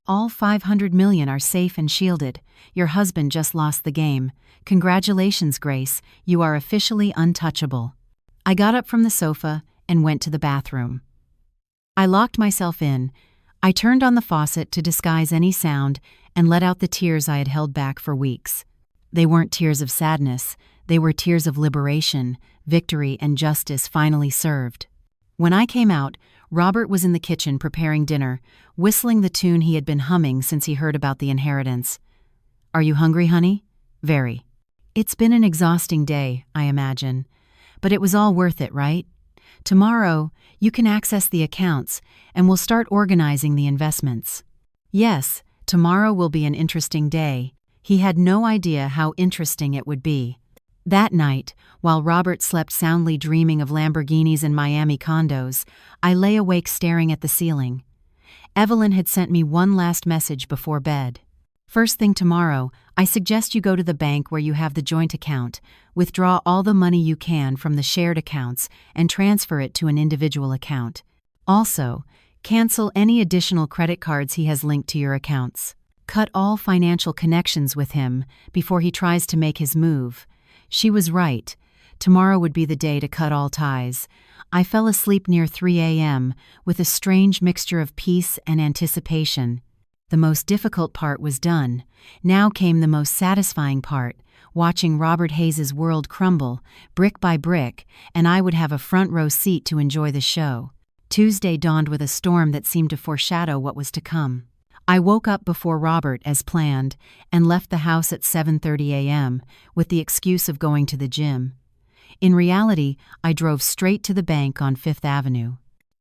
All 500 million are safe and shielded. Your husband just lost the game. Congratulations, Grace. You are officially untouchable. I got up from the sofa and went to the bathroom. I locked myself in. I turned on the faucet to disguise any sound and let out the tears I had held back for weeks. They weren't tears of sadness. They were tears of liberation, victory, and justice finally served. When I came out, Robert was in the kitchen preparing dinner, whistling the tune he had been humming since he heard about the inheritance. Are you hungry, honey? Very. It's been an exhausting day, I imagine. But it was all worth it, right? Tomorrow, you can access the accounts, and we'll start organizing the investments. Yes, tomorrow will be an interesting day. He had no idea how interesting it would be. That night, while Robert slept soundly dreaming of Lamborghinis and Miami condos, I lay awake staring at the ceiling. Evelyn had sent me one last message before bed. First thing tomorrow, I suggest you go to the bank where you have the joint account, withdraw all the money you can from the shared accounts, and transfer it to an individual account. Also, cancel any additional credit cards he has linked to your accounts. Cut all financial connections with him before he tries to make his move. She was right. Tomorrow would be the day to cut all ties. I fell asleep near 3 a.m. with a strange mixture of peace and anticipation. The most difficult part was done. Now came the most satisfying part, watching Robert Hayes's world crumble, brick by brick, and I would have a front row seat to enjoy the show. Tuesday dawned with a storm that seemed to foreshadow what was to come. I woke up before Robert as planned and left the house at 7:30 a.m. with the excuse of going to the gym. In reality, I drove straight to the bank on Fifth Avenue.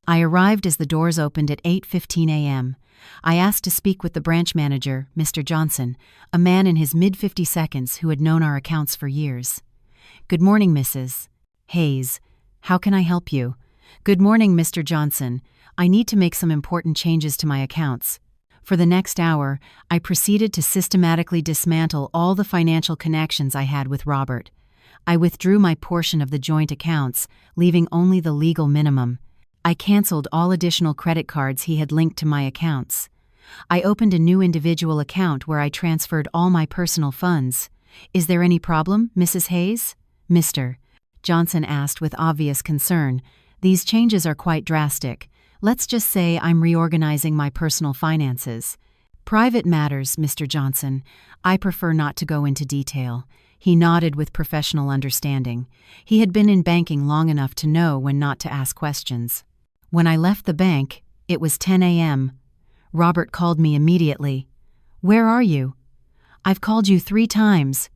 I arrived as the doors opened at 8:15 a.m. I asked to speak with the branch manager, Mr. Johnson, a man in his mid-50s who had known our accounts for years. Good morning, Mrs. Hayes. How can I help you? Good morning, Mr. Johnson. I need to make some important changes to my accounts. For the next hour, I proceeded to systematically dismantle all the financial connections I had with Robert. I withdrew my portion of the joint accounts, leaving only the legal minimum. I canceled all additional credit cards he had linked to my accounts. I opened a new individual account where I transferred all my personal funds. Is there any problem, Mrs. Hayes? Mr. Johnson asked with obvious concern. These changes are quite drastic. Let's just say I'm reorganizing my personal finances. Private matters, Mr. Johnson. I prefer not to go into detail. He nodded with professional understanding. He had been in banking long enough to know when not to ask questions. When I left the bank, it was 10 a.m. Robert called me immediately. Where are you? I've called you 3 times.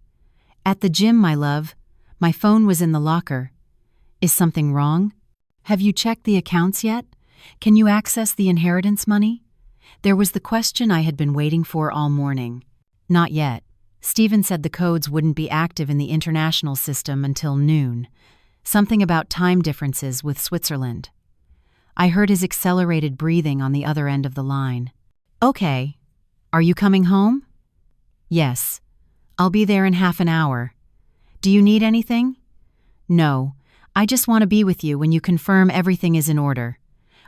At the gym, my love. My phone was in the locker. Is something wrong? Have you checked the accounts yet? Can you access the inheritance money? There was the question I had been waiting for all morning. Not yet. Stephen said the codes wouldn't be active in the international system until noon. Something about time differences with Switzerland. I heard his accelerated breathing on the other end of the line. Okay. Are you coming home? Yes. I'll be there in half an hour. Do you need anything? No. I just want to be with you when you confirm everything is in order.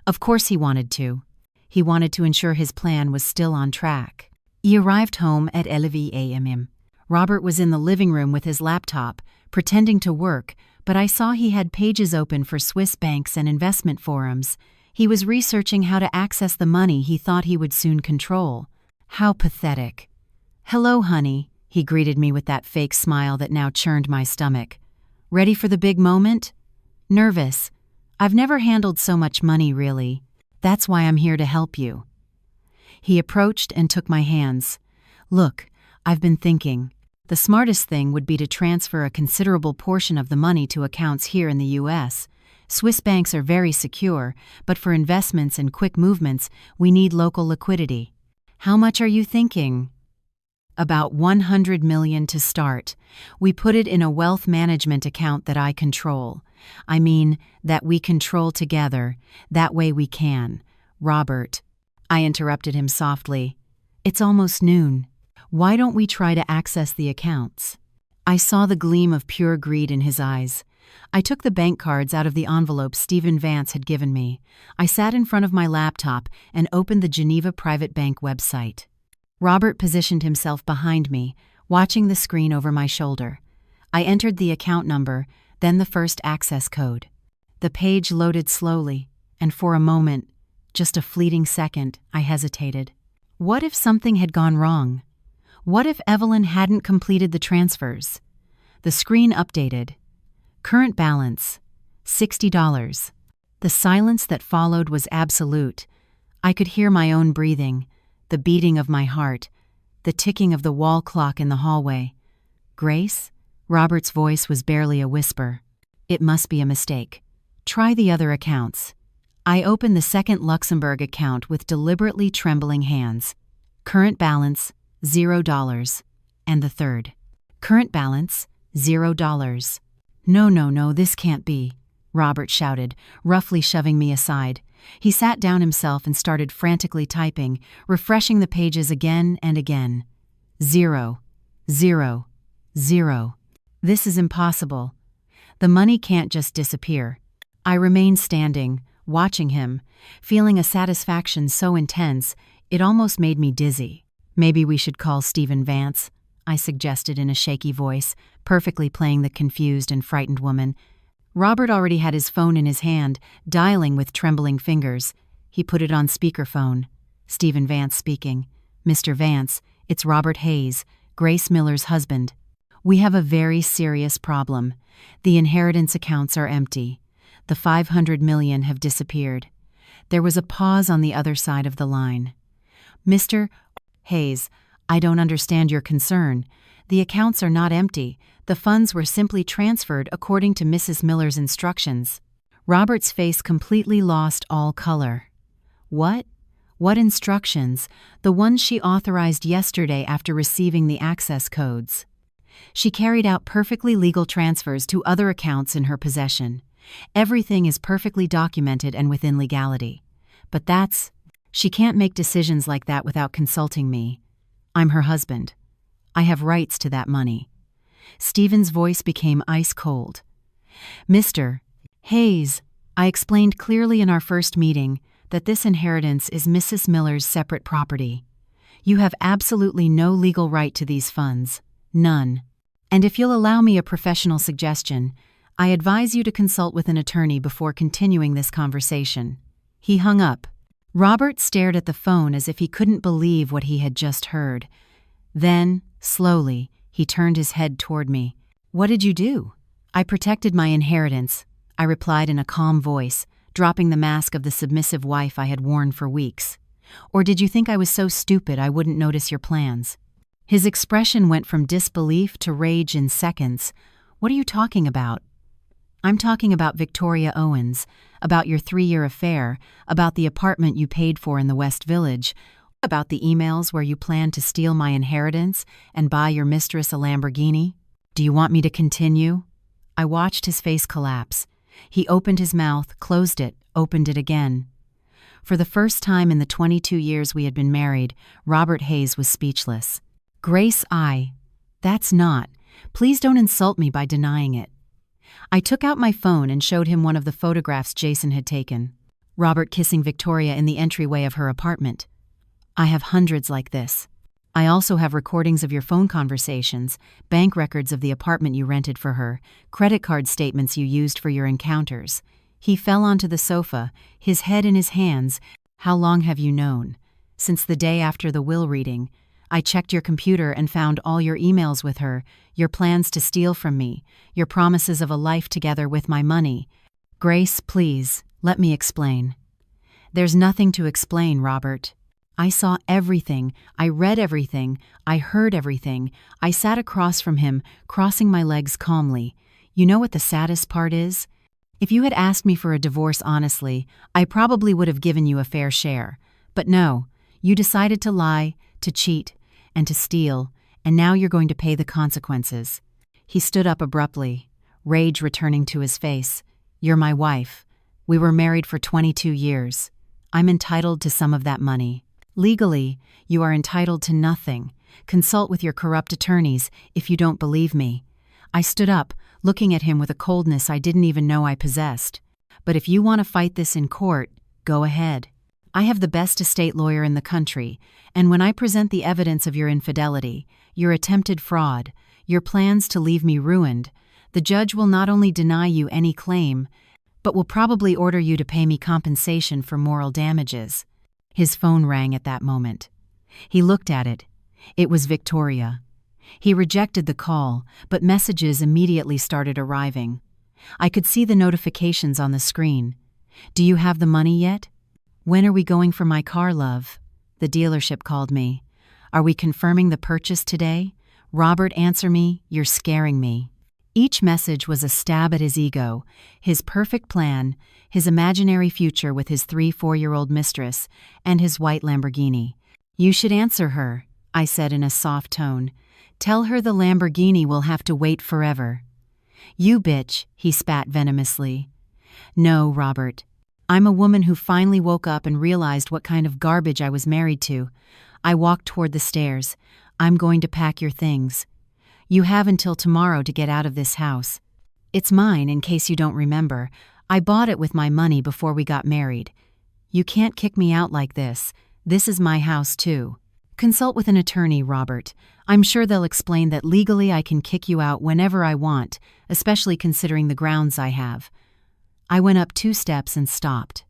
Of course he wanted to. He wanted to ensure his plan was still on track. He arrived home at 11 a.m. Robert was in the living room with his laptop, pretending to work, but I saw he had pages open for Swiss banks and investment forums. He was researching how to access the money he thought he would soon control. How pathetic. Hello, honey, he greeted me with that fake smile that now churned my stomach. Ready for the big moment? Nervous. I've never handled so much money, really. That's why I'm here to help you. He approached and took my hands. Look, I've been thinking. The smartest thing would be to transfer a considerable portion of the money to accounts here in the U.S. Swiss banks are very secure, but for investments and quick movements, we need local liquidity. How much are you thinking? About 100 million to start. We put it in a wealth management account that I control. I mean, that we control together. That way we can. Robert. I interrupted him softly. It's almost noon. Why don't we try to access the accounts?" I saw the gleam of pure greed in his eyes. I took the bank cards out of the envelope Stephen Vance had given me. I sat in front of my laptop and opened the Geneva Private Bank website. Robert positioned himself behind me, watching the screen over my shoulder. I entered the account number, then the first access code. The page loaded slowly, and for a moment, just a fleeting second, I hesitated. What if something had gone wrong? What if Evelyn hadn't completed the transfers? The screen updated. Current balance, $60. The silence that followed was absolute. I could hear my own breathing, the beating of my heart, the ticking of the wall clock in the hallway. "Grace?" Robert's voice was barely a whisper. "It must be a mistake. Try the other accounts." I opened the second Luxembourg account with deliberately trembling hands. Current balance, $0. And the third. Current balance, $0. No, this can't be," Robert shouted, roughly shoving me aside. He sat down himself and started frantically typing, refreshing the pages again and again. 0, 0, 0. This is impossible. The money can't just disappear. I remained standing, watching him, feeling a satisfaction so intense it almost made me dizzy. "Maybe we should call Stephen Vance," I suggested in a shaky voice, perfectly playing the confused and frightened woman. Robert already had his phone in his hand, dialing with trembling fingers. He put it on speakerphone. Stephen Vance speaking. "Mr. Vance, it's Robert Hayes, Grace Miller's husband. We have a very serious problem. The inheritance accounts are empty. The $500 million have disappeared." There was a pause on the other side of the line. "Mr. Hayes, I don't understand your concern. The accounts are not empty. The funds were simply transferred according to Mrs. Miller's instructions." Robert's face completely lost all color. "What? What instructions? The ones she authorized yesterday after receiving the access codes. She carried out perfectly legal transfers to other accounts in her possession. Everything is perfectly documented and within legality. But she can't make decisions like that without consulting me. I'm her husband. I have rights to that money." Stephen's voice became ice cold. "Mr. Hayes, I explained clearly in our first meeting that this inheritance is Mrs. Miller's separate property. You have absolutely no legal right to these funds. None. And if you'll allow me a professional suggestion, I advise you to consult with an attorney before continuing this conversation." He hung up. Robert stared at the phone as if he couldn't believe what he had just heard. Then, slowly, he turned his head toward me. "What did you do?" "I protected my inheritance," I replied in a calm voice, dropping the mask of the submissive wife I had worn for weeks. "Or did you think I was so stupid I wouldn't notice your plans?" His expression went from disbelief to rage in seconds. "What are you talking about?" "I'm talking about Victoria Owens, about your 3-year affair, about the apartment you paid for in the West Village, about the emails where you planned to steal my inheritance and buy your mistress a Lamborghini. Do you want me to continue?" I watched his face collapse. He opened his mouth, closed it, opened it again. For the first time in the 22 years we had been married, Robert Hayes was speechless. "Grace, that's not. Please don't insult me by denying it." I took out my phone and showed him one of the photographs Jason had taken. Robert kissing Victoria in the entryway of her apartment. "I have hundreds like this. I also have recordings of your phone conversations, bank records of the apartment you rented for her, credit card statements you used for your encounters." He fell onto the sofa, his head in his hands. "How long have you known?" "Since the day after the will reading. I checked your computer and found all your emails with her, your plans to steal from me, your promises of a life together with my money." "Grace, please, let me explain." "There's nothing to explain, Robert. I saw everything, I read everything, I heard everything. I sat across from him, crossing my legs calmly. You know what the saddest part is? If you had asked me for a divorce honestly, I probably would have given you a fair share. But no, you decided to lie, to cheat, and to steal, and now you're going to pay the consequences." He stood up abruptly, rage returning to his face. "You're my wife. We were married for 22 years. I'm entitled to some of that money. Legally, you are entitled to nothing. Consult with your corrupt attorneys if you don't believe me. I stood up, looking at him with a coldness I didn't even know I possessed. But if you want to fight this in court, go ahead. I have the best estate lawyer in the country, and when I present the evidence of your infidelity, your attempted fraud, your plans to leave me ruined, the judge will not only deny you any claim, but will probably order you to pay me compensation for moral damages. His phone rang at that moment. He looked at it. It was Victoria. He rejected the call, but messages immediately started arriving. I could see the notifications on the screen. Do you have the money yet? When are we going for my car, love? The dealership called me. Are we confirming the purchase today? Robert, answer me, you're scaring me. Each message was a stab at his ego, his perfect plan, his imaginary future with his 3-4-year-old mistress, and his white Lamborghini. You should answer her, I said in a soft tone. Tell her the Lamborghini will have to wait forever. You bitch, he spat venomously. No, Robert. I'm a woman who finally woke up and realized what kind of garbage I was married to. I walked toward the stairs. I'm going to pack your things. You have until tomorrow to get out of this house. It's mine, in case you don't remember. I bought it with my money before we got married. You can't kick me out like this. This is my house, too. Consult with an attorney, Robert. I'm sure they'll explain that legally I can kick you out whenever I want, especially considering the grounds I have. I went up 2 steps and stopped.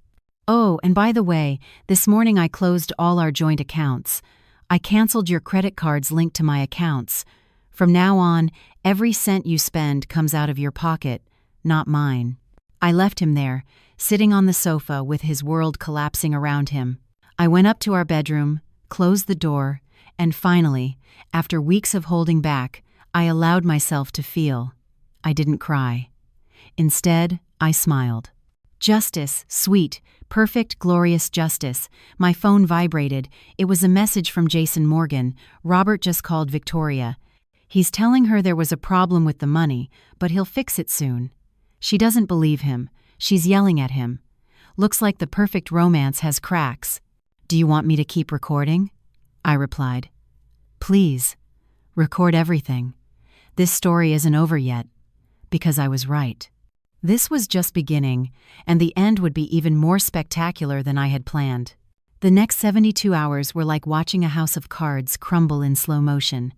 Oh, and by the way, this morning I closed all our joint accounts. I canceled your credit cards linked to my accounts. From now on, every cent you spend comes out of your pocket, not mine. I left him there, sitting on the sofa with his world collapsing around him. I went up to our bedroom, closed the door, and finally, after weeks of holding back, I allowed myself to feel. I didn't cry. Instead, I smiled. Justice, sweet, perfect, glorious justice. My phone vibrated. It was a message from Jason Morgan. Robert just called Victoria. He's telling her there was a problem with the money, but he'll fix it soon. She doesn't believe him. She's yelling at him. Looks like the perfect romance has cracks. Do you want me to keep recording? I replied. Please, record everything. This story isn't over yet, because I was right. This was just beginning, and the end would be even more spectacular than I had planned. The next 72 hours were like watching a house of cards crumble in slow motion.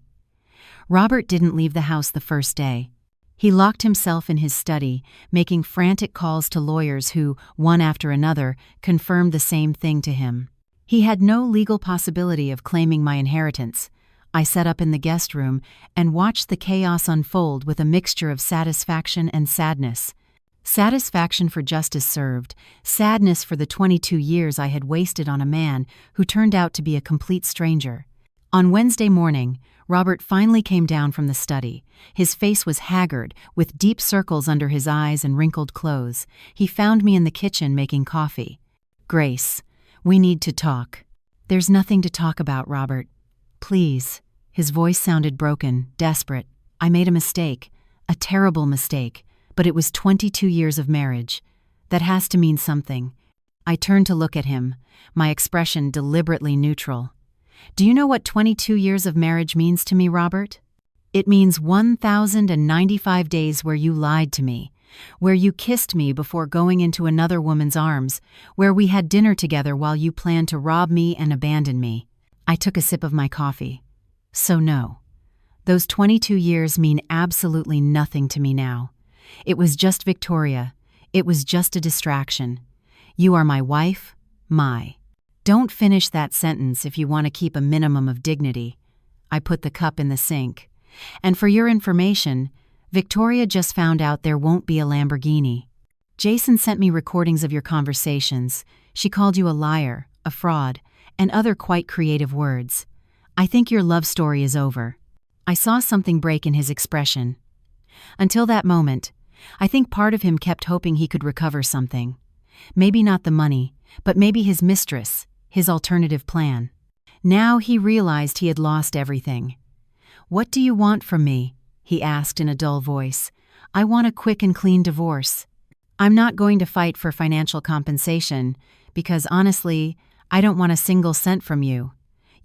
Robert didn't leave the house the first day. He locked himself in his study, making frantic calls to lawyers who, one after another, confirmed the same thing to him. He had no legal possibility of claiming my inheritance. I sat up in the guest room and watched the chaos unfold with a mixture of satisfaction and sadness. Satisfaction for justice served, sadness for the 22 years I had wasted on a man who turned out to be a complete stranger. On Wednesday morning, Robert finally came down from the study. His face was haggard, with deep circles under his eyes and wrinkled clothes. He found me in the kitchen making coffee. Grace, we need to talk. There's nothing to talk about, Robert. Please. His voice sounded broken, desperate. I made a mistake, a terrible mistake, but it was 22 years of marriage. That has to mean something. I turned to look at him, my expression deliberately neutral. Do you know what 22 years of marriage means to me, Robert? It means 1,095 days where you lied to me, where you kissed me before going into another woman's arms, where we had dinner together while you planned to rob me and abandon me. I took a sip of my coffee. So no. Those 22 years mean absolutely nothing to me now. It was just Victoria. It was just a distraction. You are my wife, Don't finish that sentence if you want to keep a minimum of dignity. I put the cup in the sink. And for your information, Victoria just found out there won't be a Lamborghini. Jason sent me recordings of your conversations. She called you a liar, a fraud, and other quite creative words. I think your love story is over. I saw something break in his expression. Until that moment, I think part of him kept hoping he could recover something. Maybe not the money, but maybe his mistress, his alternative plan. Now he realized he had lost everything. What do you want from me? He asked in a dull voice. I want a quick and clean divorce. I'm not going to fight for financial compensation, because honestly, I don't want a single cent from you.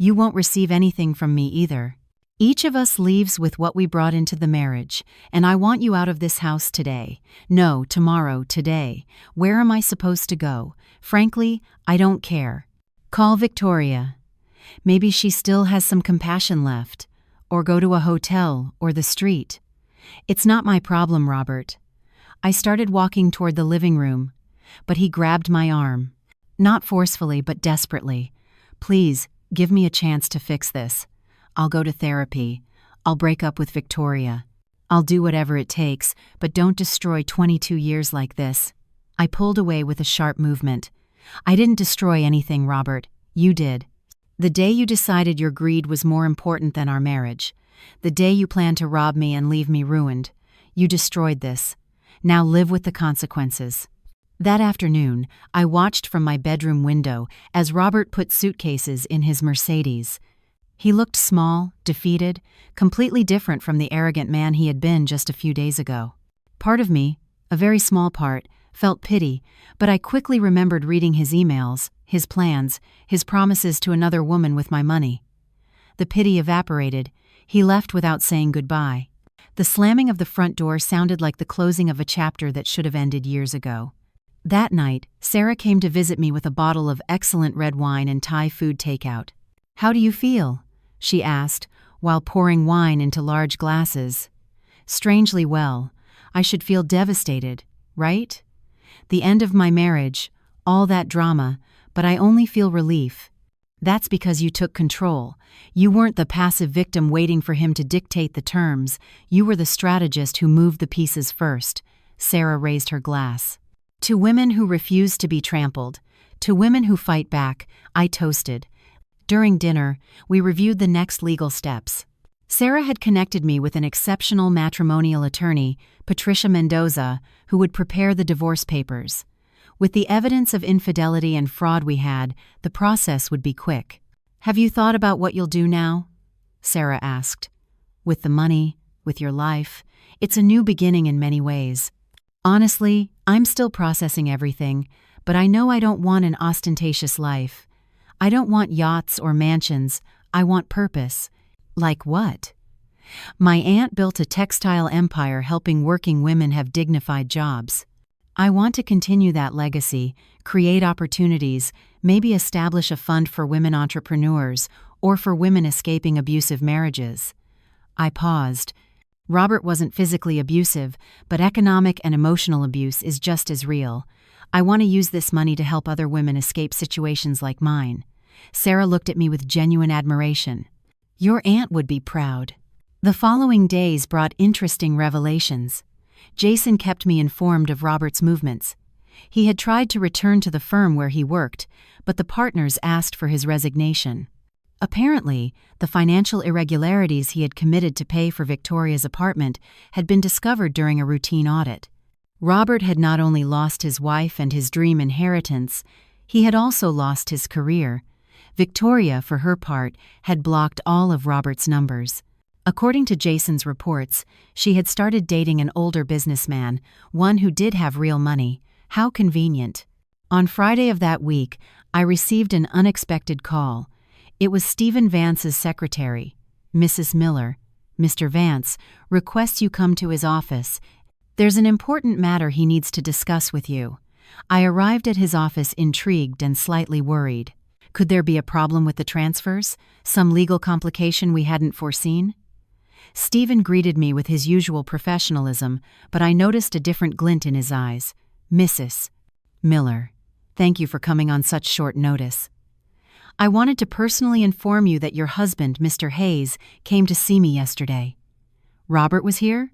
You won't receive anything from me either. Each of us leaves with what we brought into the marriage, and I want you out of this house today. No, tomorrow, today. Where am I supposed to go? Frankly, I don't care. Call Victoria. Maybe she still has some compassion left. Or go to a hotel or the street. It's not my problem, Robert. I started walking toward the living room, but he grabbed my arm. Not forcefully, but desperately. Please, give me a chance to fix this. I'll go to therapy. I'll break up with Victoria. I'll do whatever it takes, but don't destroy 22 years like this. I pulled away with a sharp movement. I didn't destroy anything, Robert. You did. The day you decided your greed was more important than our marriage. The day you planned to rob me and leave me ruined. You destroyed this. Now live with the consequences. That afternoon, I watched from my bedroom window as Robert put suitcases in his Mercedes. He looked small, defeated, completely different from the arrogant man he had been just a few days ago. Part of me, a very small part, felt pity, but I quickly remembered reading his emails, his plans, his promises to another woman with my money. The pity evaporated. He left without saying goodbye. The slamming of the front door sounded like the closing of a chapter that should have ended years ago. That night, Sarah came to visit me with a bottle of excellent red wine and Thai food takeout. "How do you feel?" she asked, while pouring wine into large glasses. "Strangely well. I should feel devastated, right? The end of my marriage, all that drama, but I only feel relief. That's because you took control. You weren't the passive victim waiting for him to dictate the terms. You were the strategist who moved the pieces first." Sarah raised her glass. "To women who refuse to be trampled, to women who fight back," I toasted. During dinner, we reviewed the next legal steps. Sarah had connected me with an exceptional matrimonial attorney, Patricia Mendoza, who would prepare the divorce papers. With the evidence of infidelity and fraud we had, the process would be quick. "Have you thought about what you'll do now?" Sarah asked. "With the money, with your life, it's a new beginning in many ways. Honestly, I'm still processing everything, but I know I don't want an ostentatious life. I don't want yachts or mansions. I want purpose." "Like what?" "My aunt built a textile empire helping working women have dignified jobs. I want to continue that legacy, create opportunities, maybe establish a fund for women entrepreneurs or for women escaping abusive marriages." I paused. Robert wasn't physically abusive, but economic and emotional abuse is just as real. I want to use this money to help other women escape situations like mine. Sarah looked at me with genuine admiration. "Your aunt would be proud." The following days brought interesting revelations. Jason kept me informed of Robert's movements. He had tried to return to the firm where he worked, but the partners asked for his resignation. Apparently, the financial irregularities he had committed to pay for Victoria's apartment had been discovered during a routine audit. Robert had not only lost his wife and his dream inheritance, he had also lost his career. Victoria, for her part, had blocked all of Robert's numbers. According to Jason's reports, she had started dating an older businessman, one who did have real money. How convenient. On Friday of that week, I received an unexpected call. It was Stephen Vance's secretary. "Mrs. Miller, Mr. Vance, requests you come to his office. There's an important matter he needs to discuss with you." I arrived at his office intrigued and slightly worried. Could there be a problem with the transfers? Some legal complication we hadn't foreseen? Stephen greeted me with his usual professionalism, but I noticed a different glint in his eyes. "Mrs. Miller, thank you for coming on such short notice. I wanted to personally inform you that your husband, Mr. Hayes, came to see me yesterday." "Robert was here?"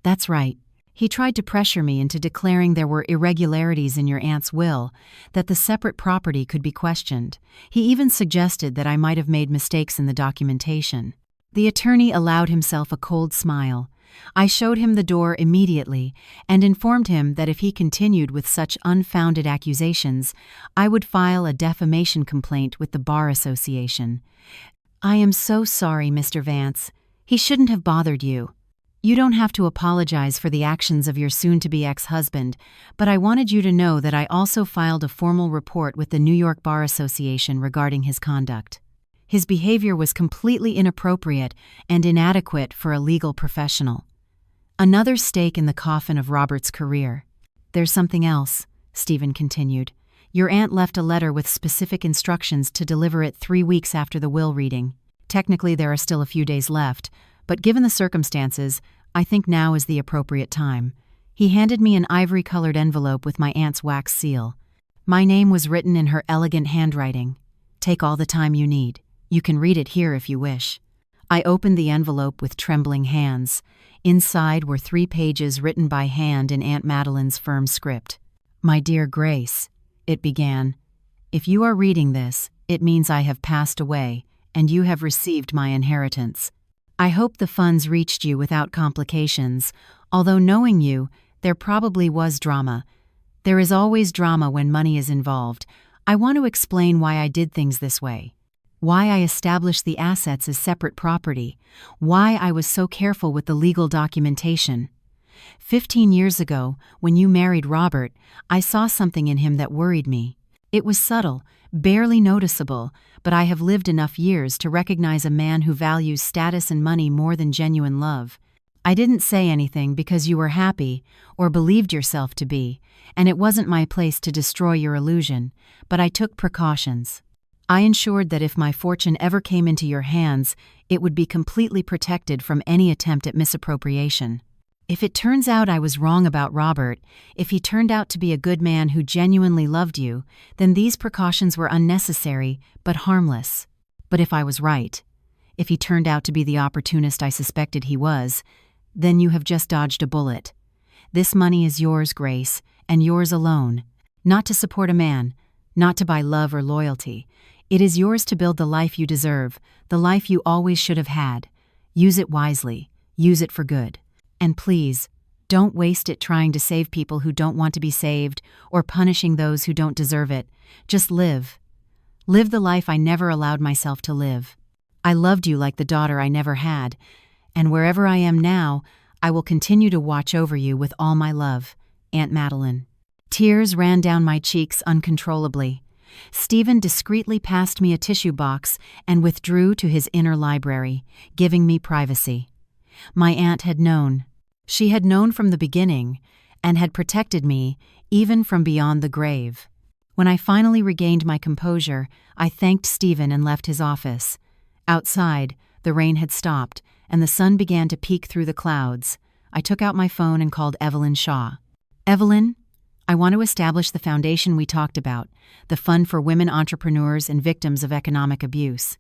"That's right. He tried to pressure me into declaring there were irregularities in your aunt's will, that the separate property could be questioned. He even suggested that I might have made mistakes in the documentation." The attorney allowed himself a cold smile. I showed him the door immediately and informed him that if he continued with such unfounded accusations, I would file a defamation complaint with the Bar Association. "I am so sorry, Mr. Vance. He shouldn't have bothered you. You don't have to apologize for the actions of your soon-to-be ex-husband, but I wanted you to know that I also filed a formal report with the New York Bar Association regarding his conduct." His behavior was completely inappropriate and inadequate for a legal professional. Another stake in the coffin of Robert's career. "There's something else," Stephen continued. "Your aunt left a letter with specific instructions to deliver it 3 weeks after the will reading. Technically, there are still a few days left, but given the circumstances, I think now is the appropriate time." He handed me an ivory-colored envelope with my aunt's wax seal. My name was written in her elegant handwriting. "Take all the time you need. You can read it here if you wish." I opened the envelope with trembling hands. Inside were 3 pages written by hand in Aunt Madeline's firm script. "My dear Grace," it began, "if you are reading this, it means I have passed away, and you have received my inheritance. I hope the funds reached you without complications, although knowing you, there probably was drama. There is always drama when money is involved. I want to explain why I did things this way. Why I established the assets as separate property. Why I was so careful with the legal documentation. 15 years ago, when you married Robert, I saw something in him that worried me. It was subtle, barely noticeable, but I have lived enough years to recognize a man who values status and money more than genuine love. I didn't say anything because you were happy, or believed yourself to be, and it wasn't my place to destroy your illusion, but I took precautions. I ensured that if my fortune ever came into your hands, it would be completely protected from any attempt at misappropriation. If it turns out I was wrong about Robert, if he turned out to be a good man who genuinely loved you, then these precautions were unnecessary but harmless. But if I was right, if he turned out to be the opportunist I suspected he was, then you have just dodged a bullet. This money is yours, Grace, and yours alone. Not to support a man, not to buy love or loyalty. It is yours to build the life you deserve, the life you always should have had. Use it wisely. Use it for good. And please, don't waste it trying to save people who don't want to be saved or punishing those who don't deserve it. Just live. Live the life I never allowed myself to live. I loved you like the daughter I never had, and wherever I am now, I will continue to watch over you with all my love, Aunt Madeline." Tears ran down my cheeks uncontrollably. Stephen discreetly passed me a tissue box and withdrew to his inner library, giving me privacy. My aunt had known. She had known from the beginning, and had protected me, even from beyond the grave. When I finally regained my composure, I thanked Stephen and left his office. Outside, the rain had stopped, and the sun began to peek through the clouds. I took out my phone and called Evelyn Shaw. "Evelyn, I want to establish the foundation we talked about, the Fund for Women Entrepreneurs and Victims of Economic Abuse.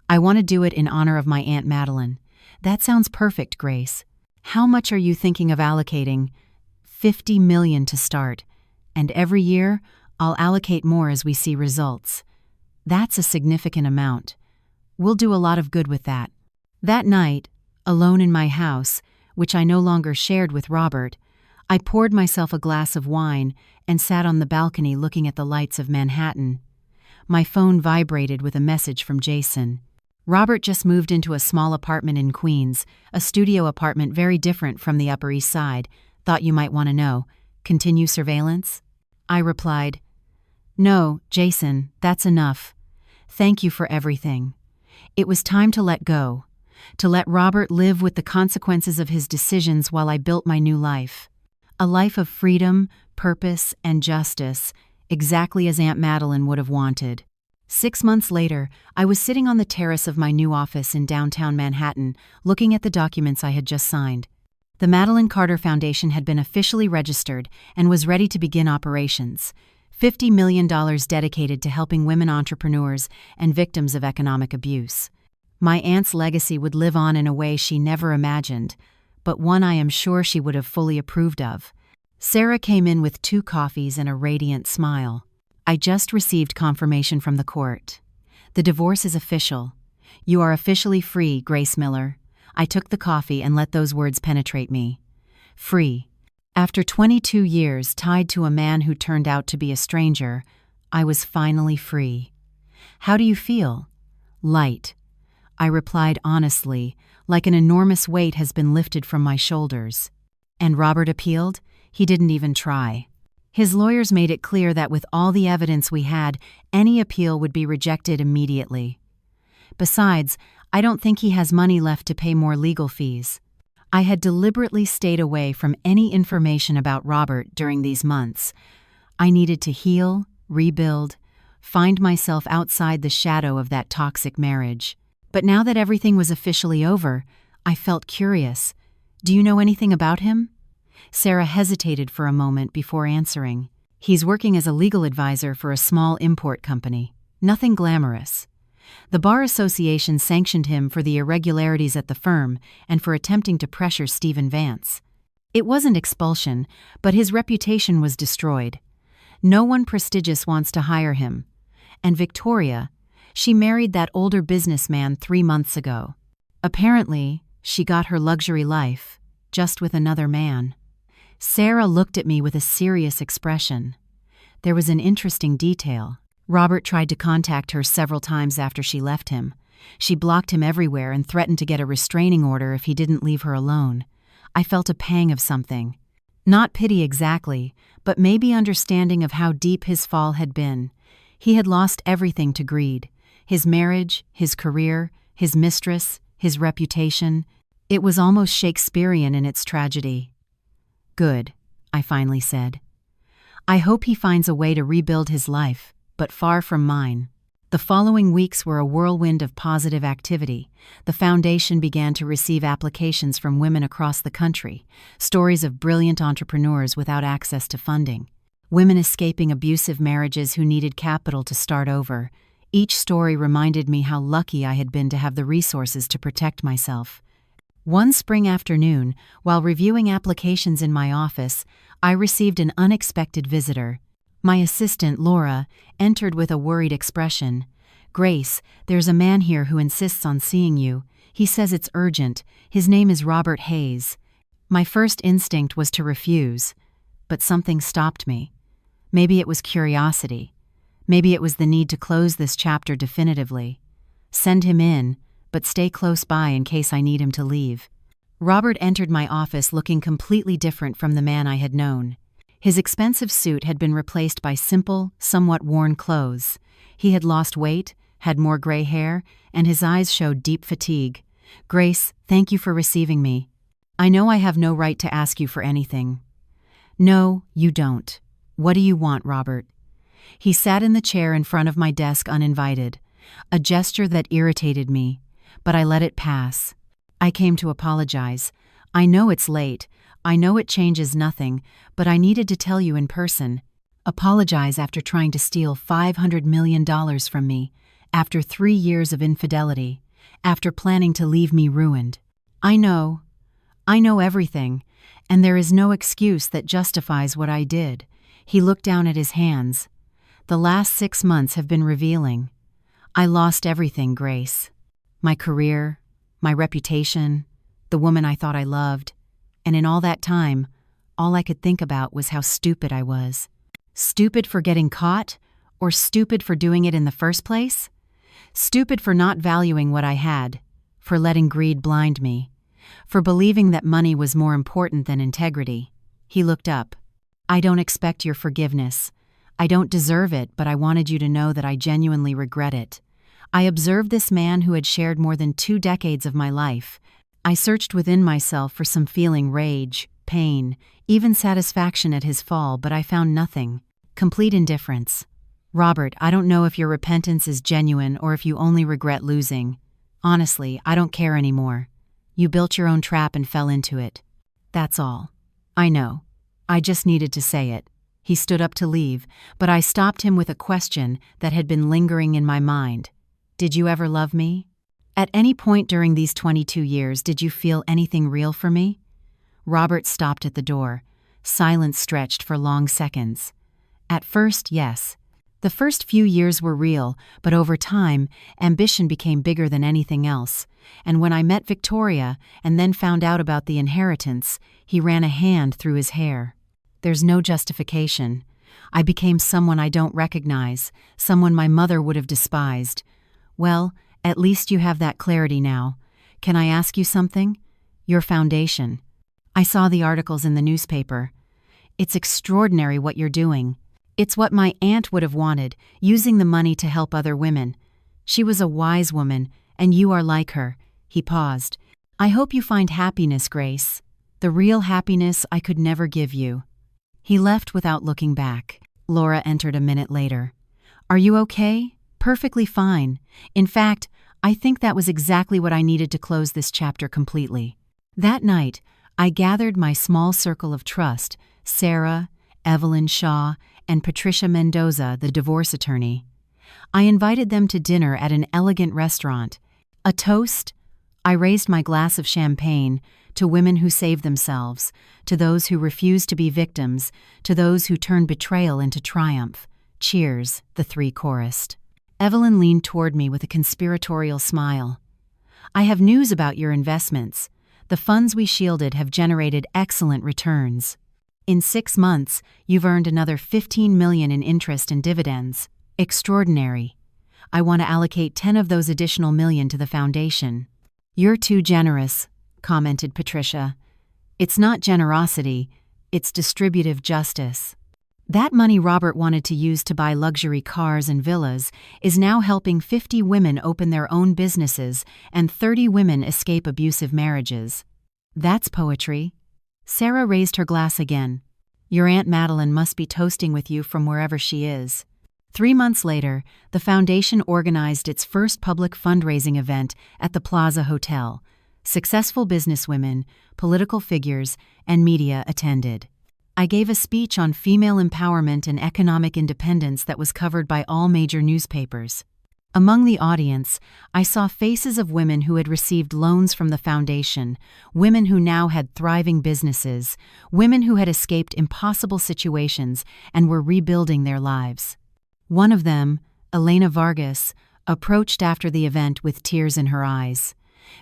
I want to do it in honor of my Aunt Madeline." "That sounds perfect, Grace. How much are you thinking of allocating?" $50 million to start, and every year I'll allocate more as we see results. That's a significant amount. We'll do a lot of good with that. That night, alone in my house, which I no longer shared with Robert, I poured myself a glass of wine and sat on the balcony looking at the lights of Manhattan. My phone vibrated with a message from Jason. "Robert just moved into a small apartment in Queens, a studio apartment very different from the Upper East Side. Thought you might want to know. Continue surveillance?" I replied, "No, Jason, that's enough. Thank you for everything." It was time to let go, to let Robert live with the consequences of his decisions while I built my new life. A life of freedom, purpose, and justice, exactly as Aunt Madeline would have wanted. 6 months later, I was sitting on the terrace of my new office in downtown Manhattan, looking at the documents I had just signed. The Madeline Carter Foundation had been officially registered and was ready to begin operations. $50 million dedicated to helping women entrepreneurs and victims of economic abuse. My aunt's legacy would live on in a way she never imagined, but one I am sure she would have fully approved of. Sarah came in with 2 coffees and a radiant smile. "I just received confirmation from the court. The divorce is official. You are officially free, Grace Miller." I took the coffee and let those words penetrate me. Free. After 22 years tied to a man who turned out to be a stranger, I was finally free. "How do you feel?" "Light," I replied honestly, like an enormous weight has been lifted from my shoulders. And Robert appealed? He didn't even try. His lawyers made it clear that with all the evidence we had, any appeal would be rejected immediately. Besides, I don't think he has money left to pay more legal fees. I had deliberately stayed away from any information about Robert during these months. I needed to heal, rebuild, find myself outside the shadow of that toxic marriage. But now that everything was officially over, I felt curious. Do you know anything about him? Sarah hesitated for a moment before answering. He's working as a legal advisor for a small import company. Nothing glamorous. The Bar Association sanctioned him for the irregularities at the firm and for attempting to pressure Stephen Vance. It wasn't expulsion, but his reputation was destroyed. No one prestigious wants to hire him. And Victoria, she married that older businessman 3 months ago. Apparently, she got her luxury life, just with another man. Sarah looked at me with a serious expression. There was an interesting detail. Robert tried to contact her several times after she left him. She blocked him everywhere and threatened to get a restraining order if he didn't leave her alone. I felt a pang of something. Not pity exactly, but maybe understanding of how deep his fall had been. He had lost everything to greed. His marriage, his career, his mistress, his reputation. It was almost Shakespearean in its tragedy. Good, I finally said. I hope he finds a way to rebuild his life, but far from mine. The following weeks were a whirlwind of positive activity. The foundation began to receive applications from women across the country, stories of brilliant entrepreneurs without access to funding, women escaping abusive marriages who needed capital to start over. Each story reminded me how lucky I had been to have the resources to protect myself. One spring afternoon, while reviewing applications in my office, I received an unexpected visitor. My assistant, Laura, entered with a worried expression. "Grace, there's a man here who insists on seeing you. He says it's urgent. His name is Robert Hayes." My first instinct was to refuse, but something stopped me. Maybe it was curiosity. Maybe it was the need to close this chapter definitively. Send him in, but stay close by in case I need him to leave. Robert entered my office looking completely different from the man I had known. His expensive suit had been replaced by simple, somewhat worn clothes. He had lost weight, had more gray hair, and his eyes showed deep fatigue. "Grace, thank you for receiving me. I know I have no right to ask you for anything." "No, you don't. What do you want, Robert?" He sat in the chair in front of my desk uninvited, a gesture that irritated me, but I let it pass. "I came to apologize. I know it's late. I know it changes nothing, but I needed to tell you in person. Apologize after trying to steal $500 million from me, after 3 years of infidelity, after planning to leave me ruined. I know everything, and there is no excuse that justifies what I did." He looked down at his hands. "The last 6 months have been revealing. I lost everything, Grace. My career, my reputation, the woman I thought I loved, and in all that time, all I could think about was how stupid I was. Stupid for getting caught, or stupid for doing it in the first place? Stupid for not valuing what I had, for letting greed blind me, for believing that money was more important than integrity." He looked up. "I don't expect your forgiveness. I don't deserve it, but I wanted you to know that I genuinely regret it. I observed this man who had shared more than 2 decades of my life. I searched within myself for some feeling rage, pain, even satisfaction at his fall, but I found nothing. Complete indifference. Robert, I don't know if your repentance is genuine or if you only regret losing. Honestly, I don't care anymore. You built your own trap and fell into it. That's all. I know. I just needed to say it." He stood up to leave, but I stopped him with a question that had been lingering in my mind. "Did you ever love me? At any point during these 22 years, did you feel anything real for me?" Robert stopped at the door. Silence stretched for long seconds. "At first, yes. The first few years were real, but over time, ambition became bigger than anything else. And when I met Victoria and then found out about the inheritance, he ran a hand through his hair. There's no justification. I became someone I don't recognize, someone my mother would have despised. Well, at least you have that clarity now. Can I ask you something? Your foundation. I saw the articles in the newspaper. It's extraordinary what you're doing. It's what my aunt would have wanted, using the money to help other women. She was a wise woman, and you are like her." He paused. "I hope you find happiness, Grace. The real happiness I could never give you." He left without looking back. Laura entered a minute later. "Are you okay?" "Perfectly fine. In fact, I think that was exactly what I needed to close this chapter completely." That night, I gathered my small circle of trust, Sarah, Evelyn Shaw, and Patricia Mendoza, the divorce attorney. I invited them to dinner at an elegant restaurant. A toast? I raised my glass of champagne to women who save themselves, to those who refuse to be victims, to those who turn betrayal into triumph. "Cheers," the three chorused. Evelyn leaned toward me with a conspiratorial smile. "I have news about your investments. The funds we shielded have generated excellent returns. In 6 months, you've earned another $15 million in interest and dividends. Extraordinary. I want to allocate 10 of those additional million to the foundation." "You're too generous," commented Patricia. "It's not generosity, it's distributive justice." That money Robert wanted to use to buy luxury cars and villas is now helping 50 women open their own businesses and 30 women escape abusive marriages. That's poetry. Sarah raised her glass again. "Your Aunt Madeline must be toasting with you from wherever she is." 3 months later, the foundation organized its first public fundraising event at the Plaza Hotel. Successful businesswomen, political figures, and media attended. I gave a speech on female empowerment and economic independence that was covered by all major newspapers. Among the audience, I saw faces of women who had received loans from the foundation, women who now had thriving businesses, women who had escaped impossible situations and were rebuilding their lives. One of them, Elena Vargas, approached after the event with tears in her eyes.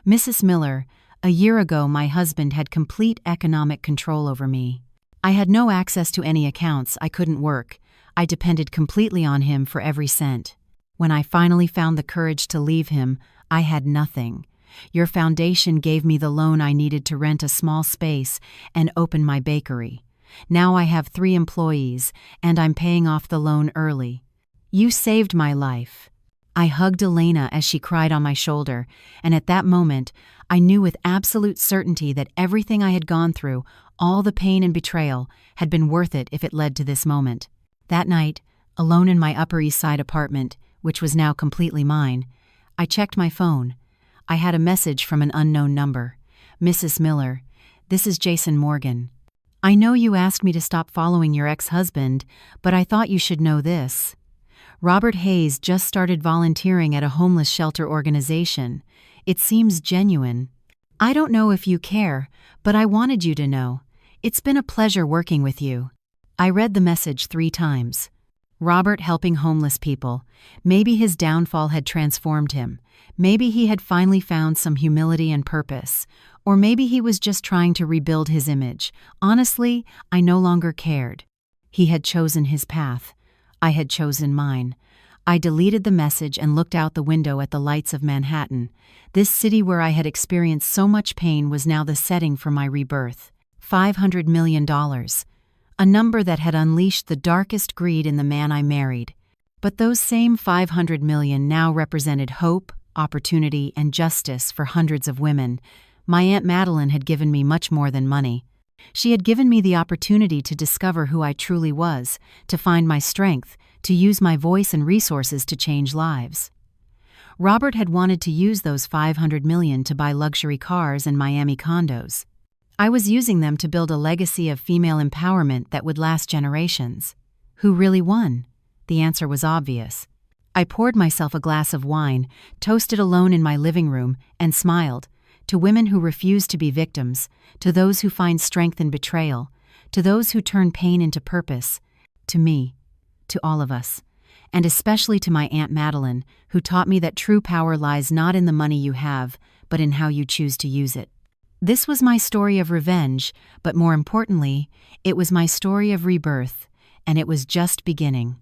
"Mrs. Miller, a year ago my husband had complete economic control over me. I had no access to any accounts, I couldn't work. I depended completely on him for every cent. When I finally found the courage to leave him, I had nothing. Your foundation gave me the loan I needed to rent a small space and open my bakery. Now I have 3 employees, and I'm paying off the loan early. You saved my life." I hugged Elena as she cried on my shoulder, and at that moment, I knew with absolute certainty that everything I had gone through, all the pain and betrayal, had been worth it if it led to this moment. That night, alone in my Upper East Side apartment, which was now completely mine, I checked my phone. I had a message from an unknown number. "Mrs. Miller, this is Jason Morgan. I know you asked me to stop following your ex-husband, but I thought you should know this. Robert Hayes just started volunteering at a homeless shelter organization. It seems genuine. I don't know if you care, but I wanted you to know. It's been a pleasure working with you." I read the message 3 times. Robert helping homeless people. Maybe his downfall had transformed him. Maybe he had finally found some humility and purpose. Or maybe he was just trying to rebuild his image. Honestly, I no longer cared. He had chosen his path. I had chosen mine. I deleted the message and looked out the window at the lights of Manhattan. This city where I had experienced so much pain was now the setting for my rebirth. $500 million. A number that had unleashed the darkest greed in the man I married. But those same 500 million now represented hope, opportunity, and justice for hundreds of women. My Aunt Madeline had given me much more than money. She had given me the opportunity to discover who I truly was, to find my strength, to use my voice and resources to change lives. Robert had wanted to use those 500 million to buy luxury cars and Miami condos. I was using them to build a legacy of female empowerment that would last generations. Who really won? The answer was obvious. I poured myself a glass of wine, toasted alone in my living room, and smiled. To women who refuse to be victims, to those who find strength in betrayal, to those who turn pain into purpose, to me, to all of us, and especially to my Aunt Madeline, who taught me that true power lies not in the money you have, but in how you choose to use it. This was my story of revenge, but more importantly, it was my story of rebirth, and it was just beginning.